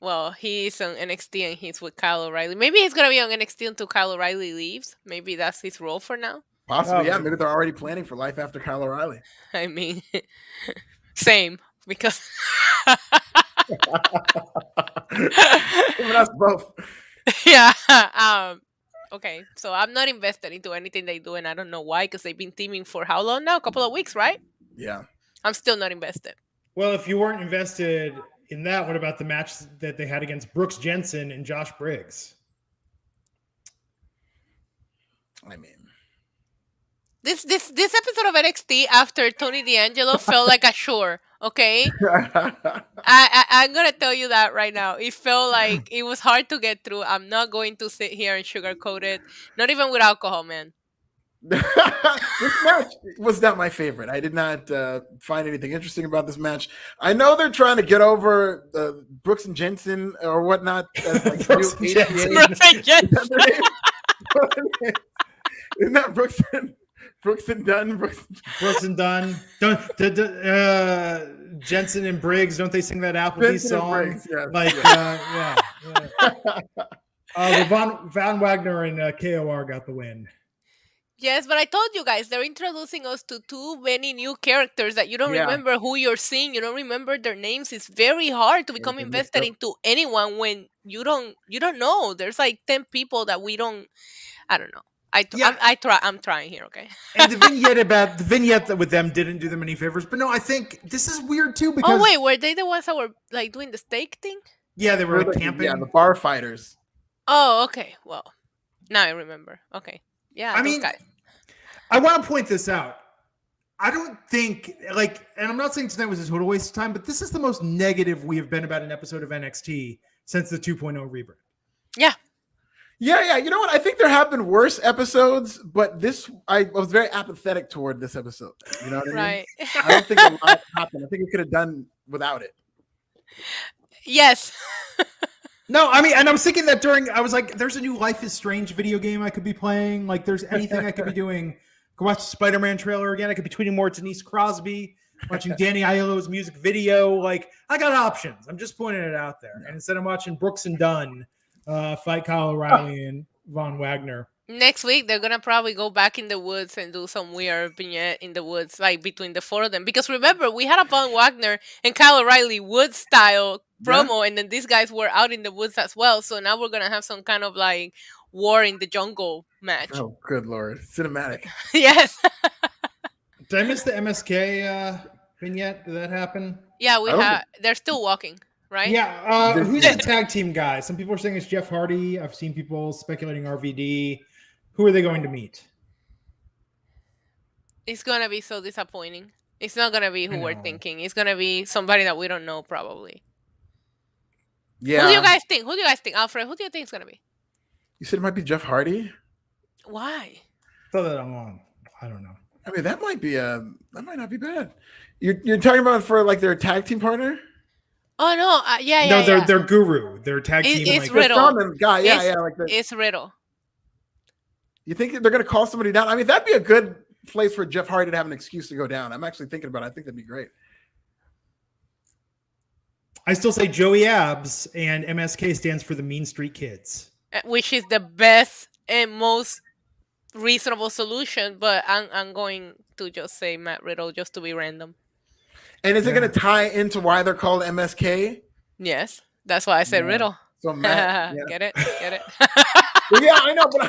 Well, he's on NXT and he's with Kyle O'Reilly. Maybe he's going to be on NXT until Kyle O'Reilly leaves. Maybe that's his role for now. Possibly, yeah. Maybe they're already planning for life after Kyle O'Reilly. I mean, same, because... us both. Yeah. Okay, so I'm not invested into anything they do, and I don't know why, because they've been teaming for how long now? A couple of weeks, right? Yeah. I'm still not invested. Well, if you weren't invested in that, what about the match that they had against Brooks Jensen and Josh Briggs? I mean, this episode of NXT after Tony D'Angelo felt like a chore. Okay, I'm gonna tell you that right now. It felt like it was hard to get through. I'm not going to sit here and sugarcoat it, not even with alcohol, man. This match was not my favorite. I did not find anything interesting about this match. I know they're trying to get over Brooks and Jensen or whatnot. As like Brooks and Jensen. Isn't that Brooks and Dunn? Brooks and Dunn. Jensen and Briggs. Don't they sing that Applebee's song? Briggs, yes. Like, Von Wagner and KOR got the win. Yes, but I told you guys, they're introducing us to too many new characters that you don't remember who you're seeing. You don't remember their names. It's very hard to become invested into anyone when you don't know. There's like 10 people that we don't. I don't know. I'm trying here, okay? And the vignette with them didn't do them any favors. But no, I think this is weird too because... Oh, wait, were they the ones that were like doing the steak thing? Yeah, they were like camping. Yeah, the bar fighters. Oh, okay. Well, now I remember. Okay. Yeah, I mean, guys. I want to point this out. I don't think, and I'm not saying tonight was a total waste of time, but this is the most negative we have been about an episode of NXT since the 2.0 rebrand. Yeah. Yeah. You know what? I think there have been worse episodes, but I was very apathetic toward this episode. You know what I mean? Right. I don't think a lot happened. I think we could have done without it. Yes. No, I mean, and I was thinking that I was like, there's a new Life is Strange video game I could be playing. Like, there's anything I could be doing. I could watch the Spider-Man trailer again. I could be tweeting more to Denise Crosby, watching Danny Aiello's music video. Like, I got options. I'm just pointing it out there. And instead I'm watching Brooks and Dunn fight Kyle O'Reilly and Von Wagner. Next week, they're going to probably go back in the woods and do some weird vignette in the woods, like between the four of them. Because remember, we had a Von Wagner and Kyle O'Reilly wood-style promo, and then these guys were out in the woods as well. So now we're going to have some kind of like war in the jungle match. Oh, good Lord. Cinematic. Yes. Did I miss the MSK vignette? Did that happen? Yeah, they're still walking. Right? Yeah. Who's the tag team guy? Some people are saying it's Jeff Hardy. I've seen people speculating RVD. Who are they going to meet? It's going to be so disappointing. It's not going to be who we're thinking. It's going to be somebody that we don't know, probably. Yeah. Who do you guys think? Alfred, who do you think it's going to be? You said it might be Jeff Hardy? Why? Throw that on. I don't know. I mean, that might not be bad. You're talking about for like their tag team partner? Oh no! Yeah. No, they're Guru. They're tag team. It's Riddle. Guy. Yeah, like that. It's Riddle. You think they're going to call somebody down? I mean, that'd be a good place for Jeff Hardy to have an excuse to go down. I'm actually thinking about it. I think that'd be great. I still say Joey Abs, and MSK stands for the Mean Street Kids, which is the best and most reasonable solution. But I'm going to just say Matt Riddle just to be random. And is it going to tie into why they're called MSK? Yes, that's why I said Riddle. So Matt, Get it? Well, yeah, I know, but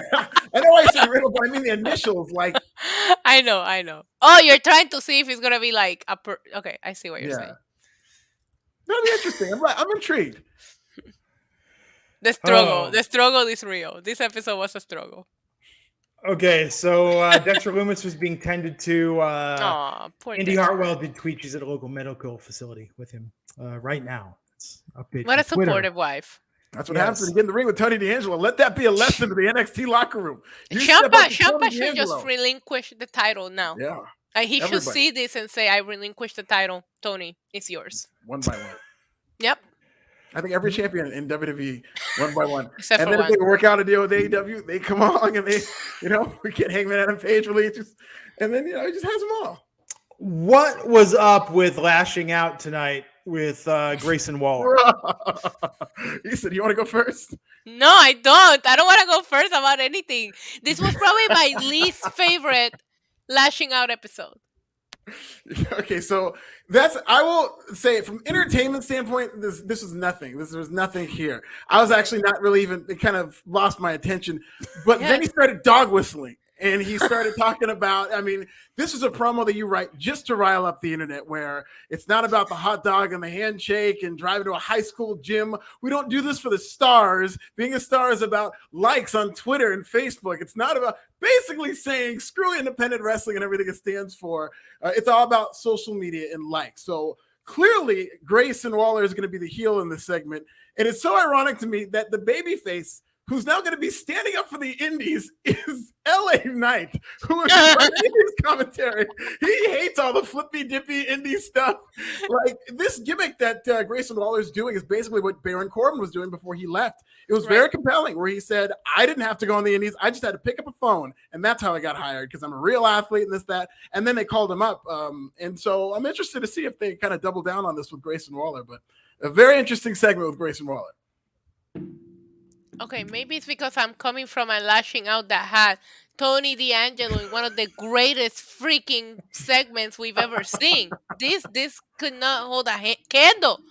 I know I said Riddle, but I mean the initials. Like, I know. Oh, you're trying to see if it's gonna be like okay, I see what you're saying. That'll be interesting. I'm intrigued. The struggle is real. This episode was a struggle. Okay, so Dexter Loomis was being tended to. Poor Indy Dexter. Hartwell did tweet she's at a local medical facility with him right now. It's update What a from Twitter. supportive wife. That's what happens when you get in the ring with Tony D'Angelo. Let that be a lesson to the NXT locker room. Ciampa should just relinquish the title now. Yeah. He should see this and say, I relinquish the title. Tony, it's yours. One by one. Yep. I think every champion in WWE, one by one. Except and for then if one. they work out a deal with AEW, they come along and they, we get Hangman Adam Page releases. And then, he just has them all. What was up with lashing out tonight with Grayson Waller? You said, you want to go first? No, I don't. I don't want to go first about anything. This was probably my least favorite lashing out episode. Okay, so I will say from entertainment standpoint, this was nothing. There's nothing here. I was actually not really even, it kind of lost my attention. But then he started dog whistling. And he started talking about, this is a promo that you write just to rile up the internet, where it's not about the hot dog and the handshake and driving to a high school gym. We don't do this for the stars. Being a star is about likes on Twitter and Facebook. It's not about basically saying screw independent wrestling and everything it stands for. It's all about social media and likes. So clearly, Grayson Waller is going to be the heel in this segment. And it's so ironic to me that the babyface who's now going to be standing up for the Indies is LA Knight, who is his commentary. He hates all the flippy dippy indie stuff. Like this gimmick that Grayson Waller is doing is basically what Baron Corbin was doing before he left. It was very compelling, where he said, I didn't have to go on the Indies. I just had to pick up a phone. And that's how I got hired, because I'm a real athlete and this, that. And then they called him up. And so I'm interested to see if they kind of double down on this with Grayson Waller. But a very interesting segment with Grayson Waller. Okay, maybe it's because I'm coming from a lashing out that had Tony D'Angelo in one of the greatest freaking segments we've ever seen. This could not hold a candle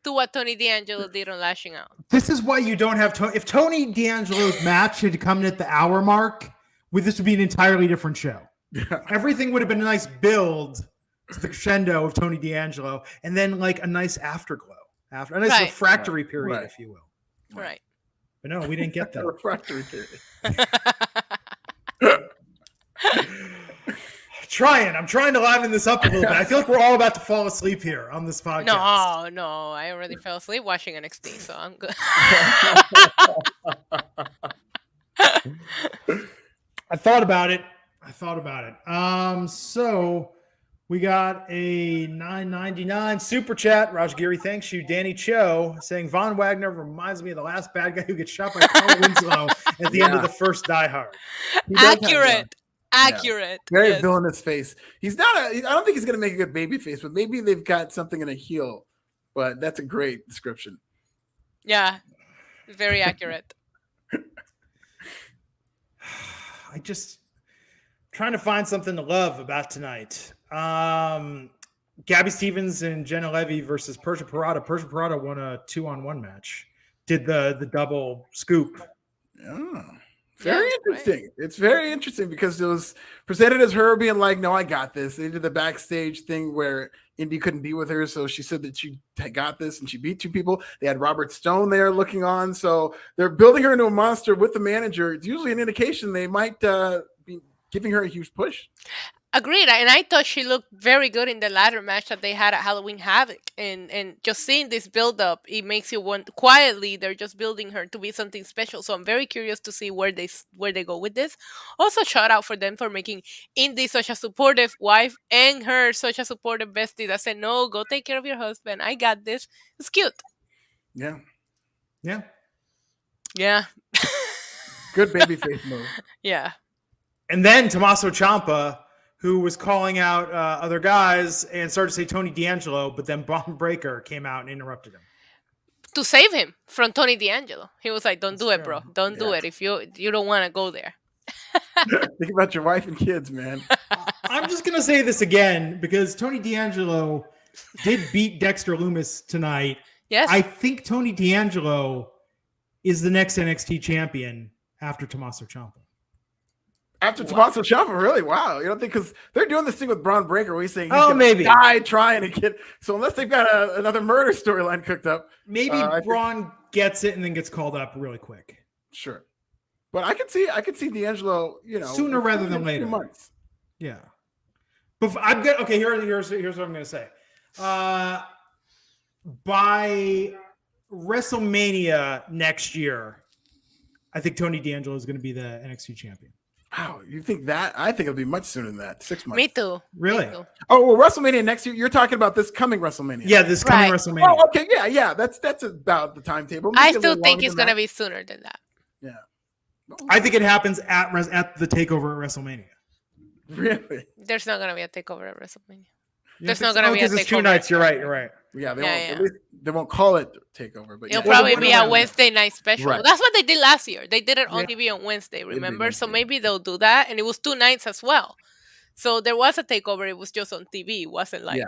to what Tony D'Angelo did on lashing out. This is why you don't have Tony. If Tony D'Angelo's match had come at the hour mark, this would be an entirely different show. Everything would have been a nice build to the crescendo of Tony D'Angelo, and then like a nice afterglow, a nice refractory period, if you will. Right. But no, we didn't get that. Refractory period. I'm trying to liven this up a little bit. I feel like we're all about to fall asleep here on this podcast. No, I already fell asleep watching NXT, so I'm good. I thought about it. So we got a $9.99 super chat. Rajgiri, thanks you. Danny Cho saying Von Wagner reminds me of the last bad guy who gets shot by Carl Winslow at the end of the first Die Hard. Accurate. Very villainous face. He's not I don't think he's going to make a good baby face, but maybe they've got something in a heel. But that's a great description. Yeah, very accurate. Trying to find something to love about tonight. Gabby Stevens and Jenna Levy versus Persia Pirotta. Persia Pirotta won a 2-on-1 match. Did the double scoop. Oh, very interesting. Right. It's very interesting because it was presented as her being like, no, I got this. They did the backstage thing where Indy couldn't be with her. So she said that she got this and she beat two people. They had Robert Stone there looking on. So they're building her into a monster with the manager. It's usually an indication they might be giving her a huge push. Agreed. And I thought she looked very good in the ladder match that they had at Halloween Havoc. And just seeing this build up, it makes you want quietly they're just building her to be something special. So I'm very curious to see where they go with this. Also, shout out for them for making Indy such a supportive wife and her such a supportive bestie that said, no, go take care of your husband. I got this. It's cute. Yeah. Good babyface move. Yeah. And then Tommaso Ciampa, who was calling out other guys and started to say Tony D'Angelo, but then Braun Breaker came out and interrupted him. To save him from Tony D'Angelo. He was like, don't do it, bro. Don't do it if you don't want to go there. Think about your wife and kids, man. I'm just going to say this again because Tony D'Angelo did beat Dexter Loomis tonight. Yes. I think Tony D'Angelo is the next NXT champion after Tommaso Ciampa. After Tommaso Ciampa, really? Wow. You don't think, because they're doing this thing with Braun Breaker where he's saying he's going to die trying to get. So unless they've got another murder storyline cooked up. Maybe Braun gets it and then gets called up really quick. Sure. But I could see D'Angelo, sooner rather than later. 2 months. Yeah. But I'm good. Okay, here's what I'm gonna say. By WrestleMania next year, I think Tony D'Angelo is going to be the NXT champion. Wow, you think that? I think it'll be much sooner than that. 6 months. Me too. Really? Me too. Oh, well, WrestleMania next year. You're talking about this coming WrestleMania. Yeah, this coming WrestleMania. Oh, okay, yeah. That's about the timetable. I still think it's going to be sooner than that. Yeah. I think it happens at the takeover at WrestleMania. Really? There's not going to be a takeover at WrestleMania. You There's think not going to be a because takeover. it's 2 nights. You're right. Yeah, they Yeah, won't. yeah. At least they won't call it takeover, but It'll yeah. probably be a Wednesday night special. Right. That's what they did last year. They did it on Yeah. TV on Wednesday, remember? Wednesday. So maybe they'll do that. And it was 2 nights as well. So there was a takeover. It was just on TV. It wasn't like,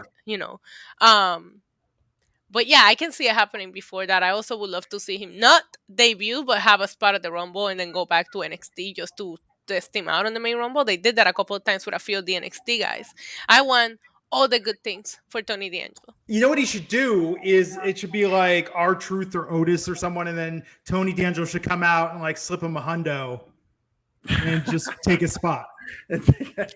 But yeah, I can see it happening before that. I also would love to see him not debut, but have a spot at the Rumble and then go back to NXT just to test him out on the main Rumble. They did that a couple of times with a few of the NXT guys. I want all the good things for Tony D'Angelo. You know what he should do is it should be like R-Truth or Otis or someone, and then Tony D'Angelo should come out and like slip him a hundo and just take his spot.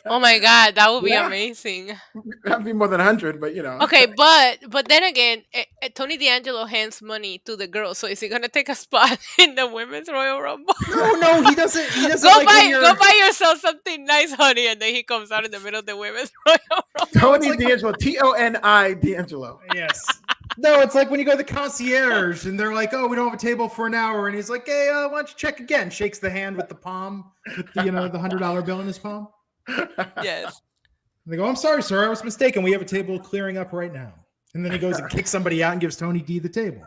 Oh my God, that would be amazing. That'd be more than 100, but Okay, but then again, Tony D'Angelo hands money to the girls, so is he gonna take a spot in the women's Royal Rumble? No, he doesn't. He doesn't. Go buy yourself something nice, honey, and then he comes out in the middle of the women's Royal Rumble. Tony D'Angelo, Toni D'Angelo. Yes. No, it's like when you go to the concierge and they're like, "Oh, we don't have a table for an hour," and he's like, "Hey, why don't you check again?" Shakes the hand with the palm, with the the $100 bill in his palm. Yes. And they go, "I'm sorry, sir, I was mistaken. We have a table clearing up right now." And then he goes and kicks somebody out and gives Tony D the table.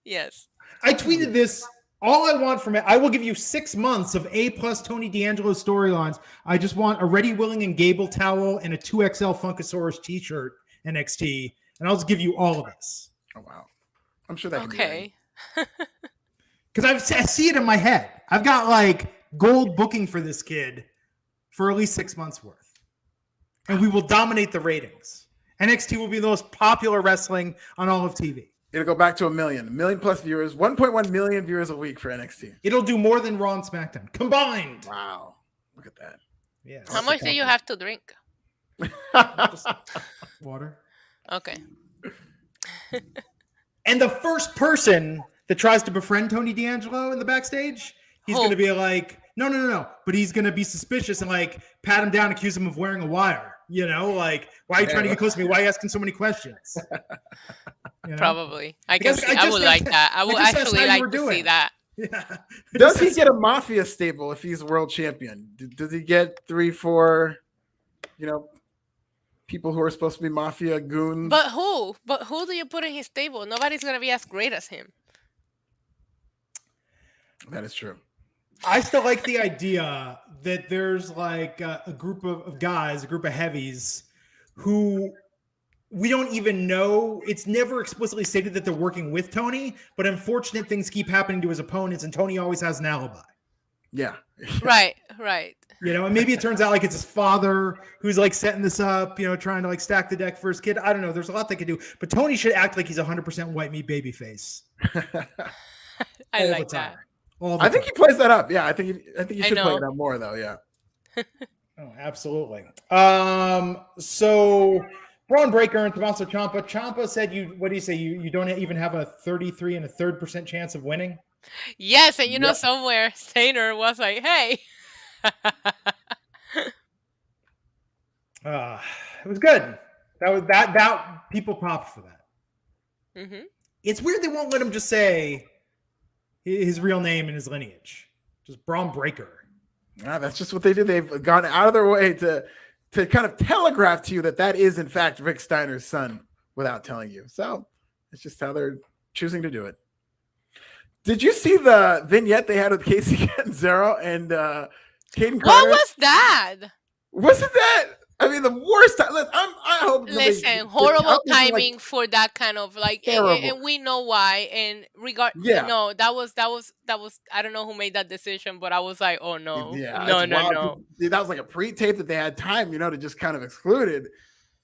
Yes. I tweeted this. All I want from it, I will give you 6 months of A+ Tony D'Angelo storylines. I just want a Ready, Willing, and Gable towel and a 2XL Funkasaurus t-shirt. NXT, and I'll just give you all of this. Oh wow, I'm sure that. Okay. Because I see it in my head. I've got like gold booking for this kid for at least 6 months worth, and we will dominate the ratings. NXT will be the most popular wrestling on all of TV. It'll go back to a million plus viewers, 1.1 million viewers a week for NXT. It'll do more than Raw and SmackDown combined. Wow, look at that. Yeah. How much do you have to drink? Just water. Okay. And the first person that tries to befriend Tony D'Angelo in the backstage, he's going to be like, no. But he's going to be suspicious and like pat him down, accuse him of wearing a wire. Like, why are you trying to get close to me? Why are you asking so many questions? Probably. I would like guess that. I would actually like to see that. Yeah. Does he get a mafia stable if he's world champion? Does he get 3-4, people who are supposed to be mafia goons? But who do you put in his stable? Nobody's going to be as great as him. That is true. I still like the idea that there's like a group of guys, a group of heavies who we don't even know. It's never explicitly stated that they're working with Tony, but unfortunate things keep happening to his opponents, and Tony always has an alibi. Yeah. Right. And maybe it turns out like it's his father who's like setting this up, trying to like stack the deck for his kid. I don't know. There's a lot they could do, but Tony should act like he's 100% white meat baby face. I like that. I think he plays that up. Yeah, I think he should play it up more though. Yeah. Oh, absolutely. So Braun Breaker and Tommaso Ciampa. Ciampa said what do you say? You don't even have a 33 1/3% chance of winning? Yes, and somewhere Stainer was like, "Hey." It was good. That people popped for that. Mm-hmm. It's weird they won't let him just say his real name and his lineage. Just Braun Breaker. Yeah, that's just what they do. They've gone out of their way to kind of telegraph to you that is in fact Rick Steiner's son without telling you. So it's just how they're choosing to do it. Did you see the vignette they had with Casey Catanzaro and Caden Carter? What was that? Wasn't that? I mean, the worst time. I hope. Listen, horrible timing for that kind of like, and we know why. And that was. I don't know who made that decision, but I was like, oh no, yeah, no. That was like a pre-tape that they had time, to just kind of exclude it.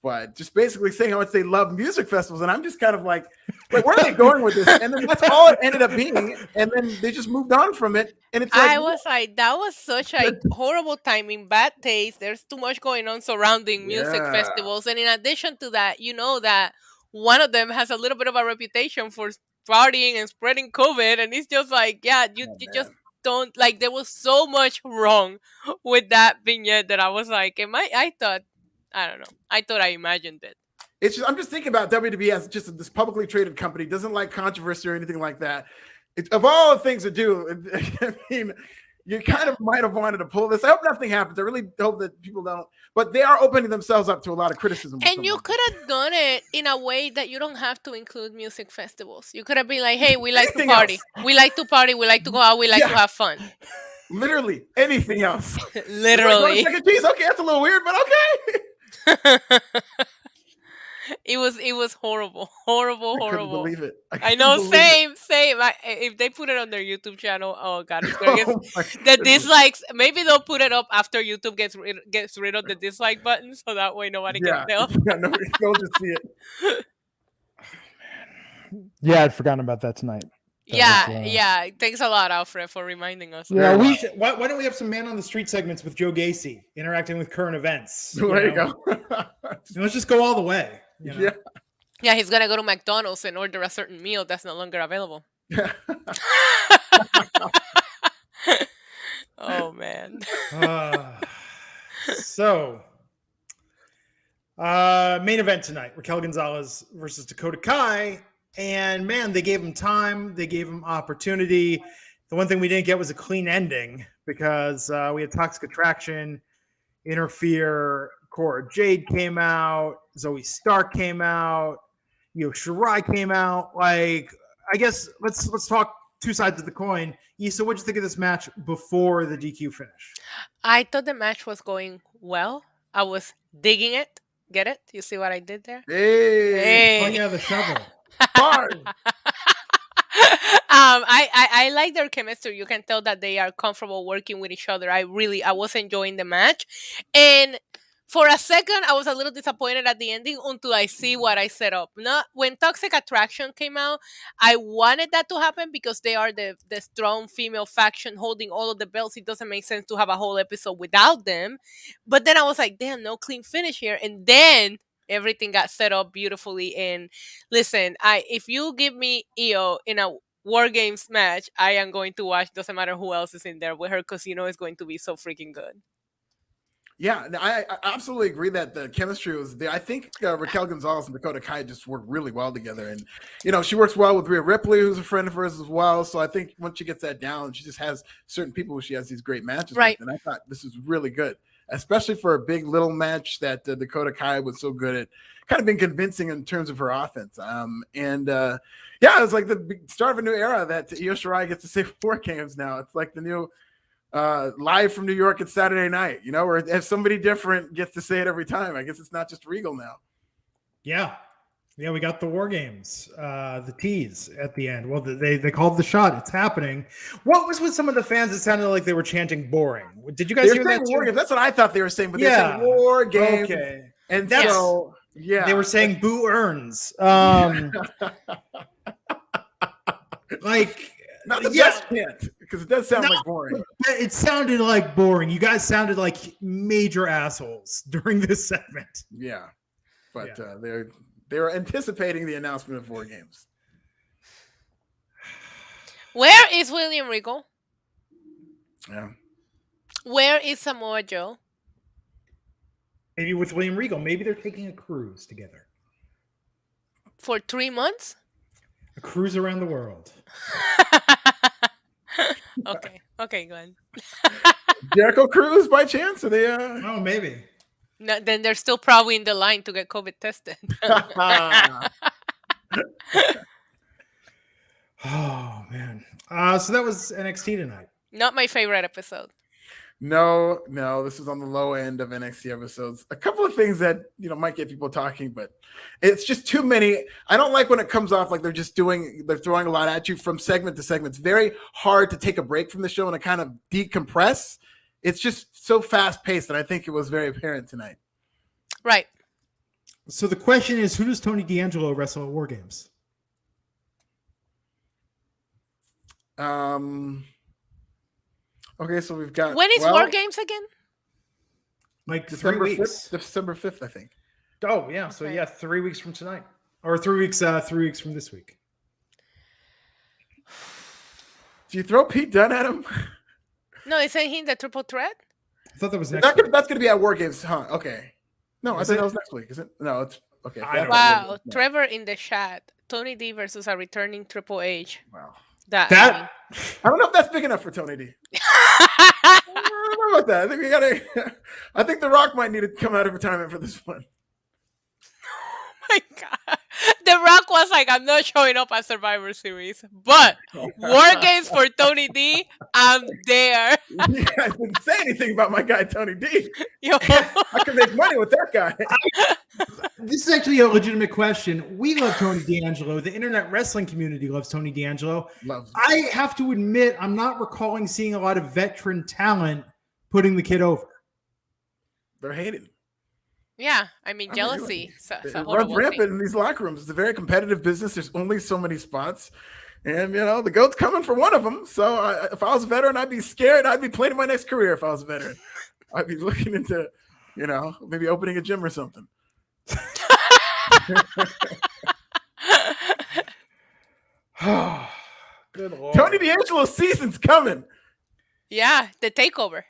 but just basically saying how much they love music festivals. And I'm just kind of like, where are they going with this? And then that's all it ended up being. And then they just moved on from it. And it's like, I was like, that was such a horrible timing, bad taste. There's too much going on surrounding music festivals. And in addition to that, you know that one of them has a little bit of a reputation for partying and spreading COVID. And it's just like, you just don't, like, there was so much wrong with that vignette that I was like, I thought I imagined it. It's just, I'm just thinking about WWE as just this publicly traded company, doesn't like controversy or anything like that. Of all the things to do, I mean, you kind of might have wanted to pull this. I hope nothing happens. I really hope that people don't. But they are opening themselves up to a lot of criticism. And you could have done it in a way that you don't have to include music festivals. You could have been like, hey, we like to party. We like to party. We like to go out. We like to have fun. Literally anything else. Literally. Like, okay, that's a little weird, but okay. It was horrible. I couldn't believe it. I know, same. If they put it on their YouTube channel, oh god, it's gonna get the dislikes. Maybe they'll put it up after YouTube gets rid of the dislike button, so that way nobody can tell. Yeah, nobody will just see it. Yeah, I'd forgotten about that tonight. Yeah. Thanks a lot, Alfred, for reminding us. Yeah, why don't we have some man on the street segments with Joe Gacy interacting with current events? There you go. Let's just go all the way. You know? Yeah, he's gonna go to McDonald's and order a certain meal that's no longer available. Oh man. So, main event tonight: Raquel Gonzalez versus Dakota Kai. And man, they gave him time. They gave him opportunity. The one thing we didn't get was a clean ending because we had Toxic Attraction interfere. Cora Jade came out. Zoe Stark came out. Io Shirai came out. Like, I guess let's talk two sides of the coin. Issa, what'd you think of this match before the DQ finish? I thought the match was going well. I was digging it. Get it? You see what I did there? Hey. Oh yeah, the shovel. I like their chemistry. You can tell that they are comfortable working with each other. I was enjoying the match. And for a second, I was a little disappointed at the ending until I see what I set up. When Toxic Attraction came out, I wanted that to happen because they are the strong female faction holding all of the belts. It doesn't make sense to have a whole episode without them. But then I was like, damn, no clean finish here. And then everything got set up beautifully. And listen, if you give me Io in a War Games match, I am going to watch. Doesn't matter who else is in there with her because it's going to be so freaking good. Yeah, I absolutely agree that the chemistry was there. I think Raquel Gonzalez and Dakota Kai just work really well together. And, she works well with Rhea Ripley, who's a friend of hers as well. So I think once she gets that down, she just has certain people who she has these great matches with. And I thought this was really good, especially for a big little match that Dakota Kai was so good at, kind of been convincing in terms of her offense. It was like the start of a new era that Io Shirai gets to say 4 games now. It's like the new live from New York at Saturday night, or if somebody different gets to say it every time. I guess it's not just Regal now. Yeah, we got the War Games, the tease at the end. Well, they called the shot. It's happening. What was with some of the fans? It sounded like they were chanting "boring." Did you guys hear that? War Games. That's what I thought they were saying, but they're saying War Games. Okay, and so they were saying "Boo Earns." Like. Not the best hint, because it does sound like boring. It sounded like boring. You guys sounded like major assholes during this segment. Yeah, but they're anticipating the announcement of War Games. Where is William Regal? Yeah. Where is Samoa Joe? Maybe with William Regal. Maybe they're taking a cruise together. For 3 months? A cruise around the world. Okay, Glenn. Jericho Cruise by chance? Are they? Oh, maybe. No, then they're still probably in the line to get COVID tested. Oh man. So that was NXT tonight. Not my favorite episode. No, this is on the low end of NXT episodes. A couple of things that might get people talking, but it's just too many. I don't like when it comes off like they're throwing a lot at you from segment to segment. It's very hard to take a break from the show and to kind of decompress. It's just so fast paced, and I think it was very apparent tonight. Right. So the question is, who does Tony D'Angelo wrestle at War Games? Okay, so we've got. When is War Games again? Like December 3 weeks. 5th, December 5th, I think. Oh yeah, so Okay. yeah, 3 weeks from tonight, or 3 weeks. 3 weeks from this week. Do you throw Pete Dunne at him? No, isn't he the triple threat? I thought that was next week. That's going to be at War Games, huh? Okay. No, I Is think it? that was next week. Is it? No, it's okay. I don't know. Wow, No. Trevor in the chat. Tony D versus a returning Triple H. Wow. That I don't know if that's big enough for Tony D. I don't know about that. I think we gotta. I think The Rock might need to come out of retirement for this one. My God. The Rock was like, I'm not showing up at Survivor Series, but War Games for Tony D, I'm there. Yeah, I didn't say anything about my guy Tony D. Yo. I can make money with that guy. This is actually a legitimate question. We love Tony D'Angelo. The internet wrestling community loves Tony D'Angelo. Loves him. I have to admit, I'm not recalling seeing a lot of veteran talent putting the kid over. They're hated. Yeah, I mean, I mean, jealousy. It It's a runs horrible rampant thing. in these locker rooms. It's a very competitive business. There's only so many spots. And, the GOAT's coming for one of them. So if I was a veteran, I'd be scared. I'd be planning my next career if I was a veteran. I'd be looking into, maybe opening a gym or something. Good Lord. Tony D'Angelo's season's coming. Yeah, the takeover.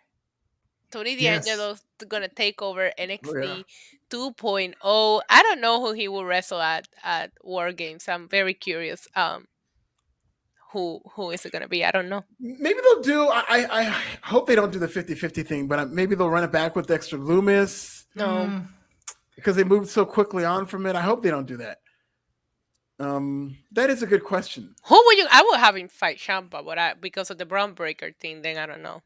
Tony Yes. D'Angelo's gonna take over NXT Oh, 2.0. I don't know who he will wrestle at War Games. I'm very curious. Who is it gonna be? I don't know. Maybe they'll do, I hope they don't do the 50-50 thing, but maybe they'll run it back with Dexter Loomis. No. Because they moved so quickly on from it. I hope they don't do that. That is a good question. Who would you? I would have him fight Ciampa, but because of the Braun Breaker thing, then I don't know.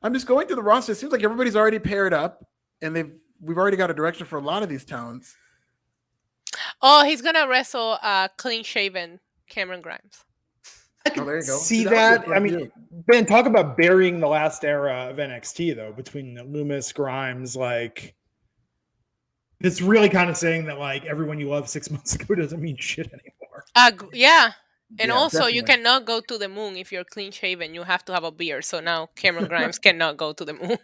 I'm just going through the roster. It seems like everybody's already paired up, and we've already got a direction for a lot of these talents. Oh, he's gonna wrestle clean-shaven Cameron Grimes. I can there you go. see That would that. be a I fun mean, deal. Ben, talk about burying the last era of NXT, though, between Loomis, Grimes. Like, it's really kind of saying that, like, everyone you loved 6 months ago doesn't mean shit anymore. Yeah. And Yeah, also, you definitely. cannot go to the moon if you're clean shaven. You have to have a beard. So now Cameron Grimes cannot go to the moon.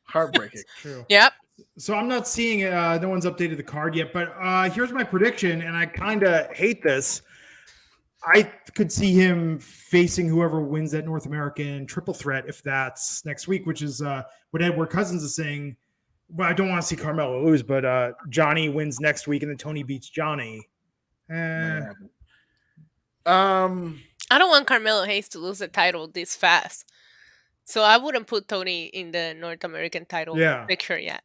Heartbreaking. True. Yep. So I'm not seeing it. No one's updated the card yet, but here's my prediction, and I kind of hate this. I could see him facing whoever wins that North American triple threat if that's next week, which is what Edward Cousins is saying. Well, I don't want to see Carmelo lose, but Johnny wins next week, and then Tony beats Johnny. I don't want Carmelo Hayes to lose the title this fast. So I wouldn't put Tony in the North American title picture yet.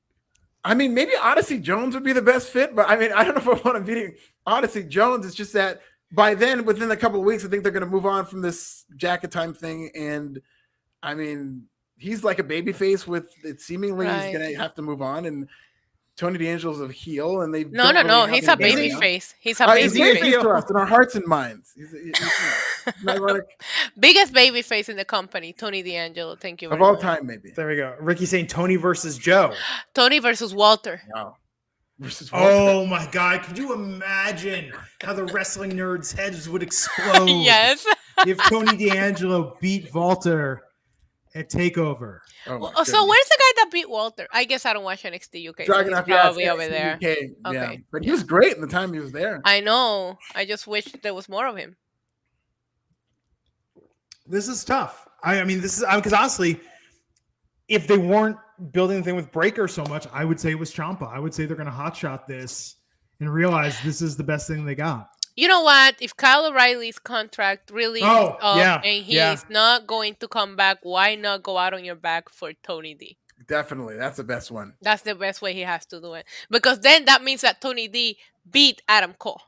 I mean, maybe Odyssey Jones would be the best fit, but I mean, I don't know if I want to beat Odyssey Jones. It's just that by then, within a couple of weeks, I think they're going to move on from this jacket time thing. And I mean, he's like a baby face with it seemingly he's going to have to move on. And Tony D'Angelo's a heel, and they no. He's a baby face. He's a baby he's face. face to us in our hearts and minds. He's ironic. Biggest baby face in the company, Tony D'Angelo. Thank you. Of very all much. time, maybe. There we go. Ricky saying Tony versus Joe. Tony versus Walter. Wow. Versus Walter. Oh my God! Could you imagine how the wrestling nerds' heads would explode? Yes. If Tony D'Angelo beat Walter at Takeover. Oh my So where's the guy that beat Walter? I guess I don't watch NXT UK. Dragon so of he's probably over there. UK. Yeah. Okay. But he was great in the time he was there. I know. I just wish there was more of him. This is tough. I mean, this is because honestly, if they weren't building the thing with Breaker so much, I would say it was Ciampa. I would say they're going to hotshot this and realize this is the best thing they got. You know what? If Kyle O'Reilly's contract really is up and he is not going to come back, why not go out on your back for Tony D? Definitely. That's the best one. That's the best way he has to do it. Because then that means that Tony D beat Adam Cole.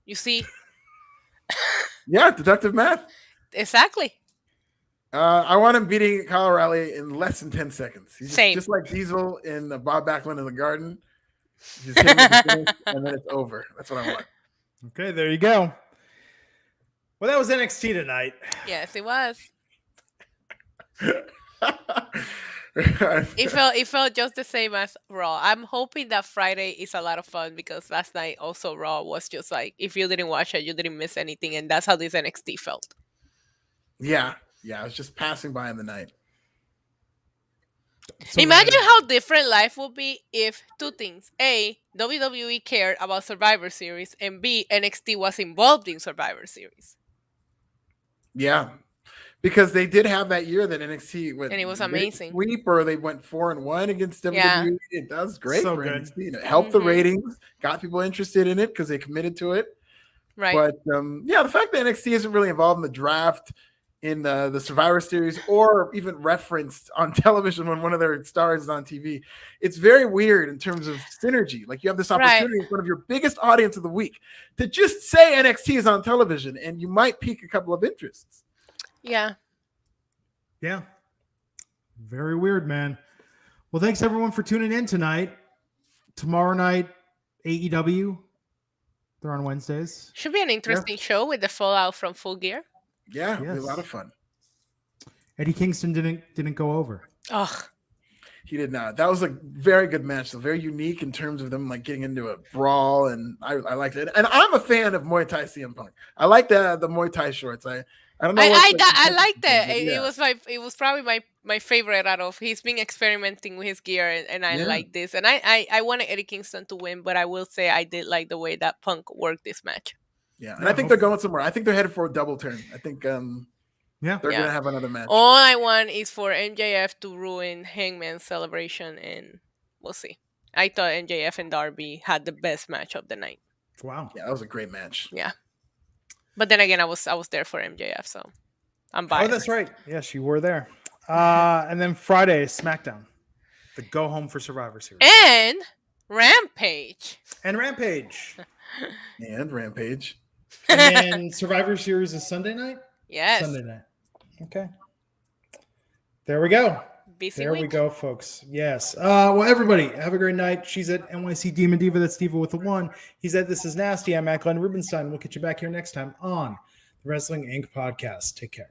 You see? Yeah, deductive math. Exactly. I want him beating Kyle O'Reilly in less than 10 seconds. He's Same. just like Diesel in Bob Backlund in the Garden. Just hit him with the finish, and then it's over. That's what I want. Okay, there you go. Well, that was NXT tonight. Yes, it was. It felt just the same as Raw. I'm hoping that Friday is a lot of fun because last night also Raw was just like if you didn't watch it, you didn't miss anything, and that's how this NXT felt. Yeah, I was just passing by in the night. So imagine how different life would be if two things: A, WWE cared about Survivor Series, and B, NXT was involved in Survivor Series. Yeah, because they did have that year that NXT went, and it was amazing. Sweep, or they went 4-1 against WWE. Yeah. It does great so for good. NXT. It helped the ratings, got people interested in it because they committed to it. Right. But the fact that NXT isn't really involved in the draft, in the Survivor Series, or even referenced on television when one of their stars is on TV, it's very weird in terms of synergy. Like you have this opportunity in front of your biggest audience of the week to just say NXT is on television, and you might pique a couple of interests. Yeah. Very weird, man. Well, thanks everyone for tuning in tonight. Tomorrow night, AEW. They're on Wednesdays. Should be an interesting show with the fallout from Full Gear. Yeah, it'll be a lot of fun. Eddie Kingston didn't go over. Ugh. He did not. That was a very good match. So very unique in terms of them like getting into a brawl, and I liked it. And I'm a fan of Muay Thai CM Punk. I like the Muay Thai shorts. I don't know. I liked it. It was probably my favorite out of. He's been experimenting with his gear, and I like this. And I wanted Eddie Kingston to win, but I will say I did like the way that Punk worked this match. Yeah, and I think they're going somewhere. I think they're headed for a double turn. I think they're gonna have another match. All I want is for MJF to ruin Hangman's celebration, and we'll see. I thought MJF and Darby had the best match of the night. Wow. Yeah, that was a great match. Yeah. But then again, I was there for MJF, so I'm biased. Oh, that's right. Yes, you were there. And then Friday, SmackDown. The go home for Survivor Series. And Rampage. And then Survivor Series is Sunday night? Yes. Sunday night. Okay. There we go. Busy there week. We go, folks. Yes. Well, everybody, have a great night. She's at NYC Demon Diva. That's Diva with a 1. He's at This Is Nasty. I'm at Glenn Rubenstein. We'll get you back here next time on the Wrestling Inc. podcast. Take care.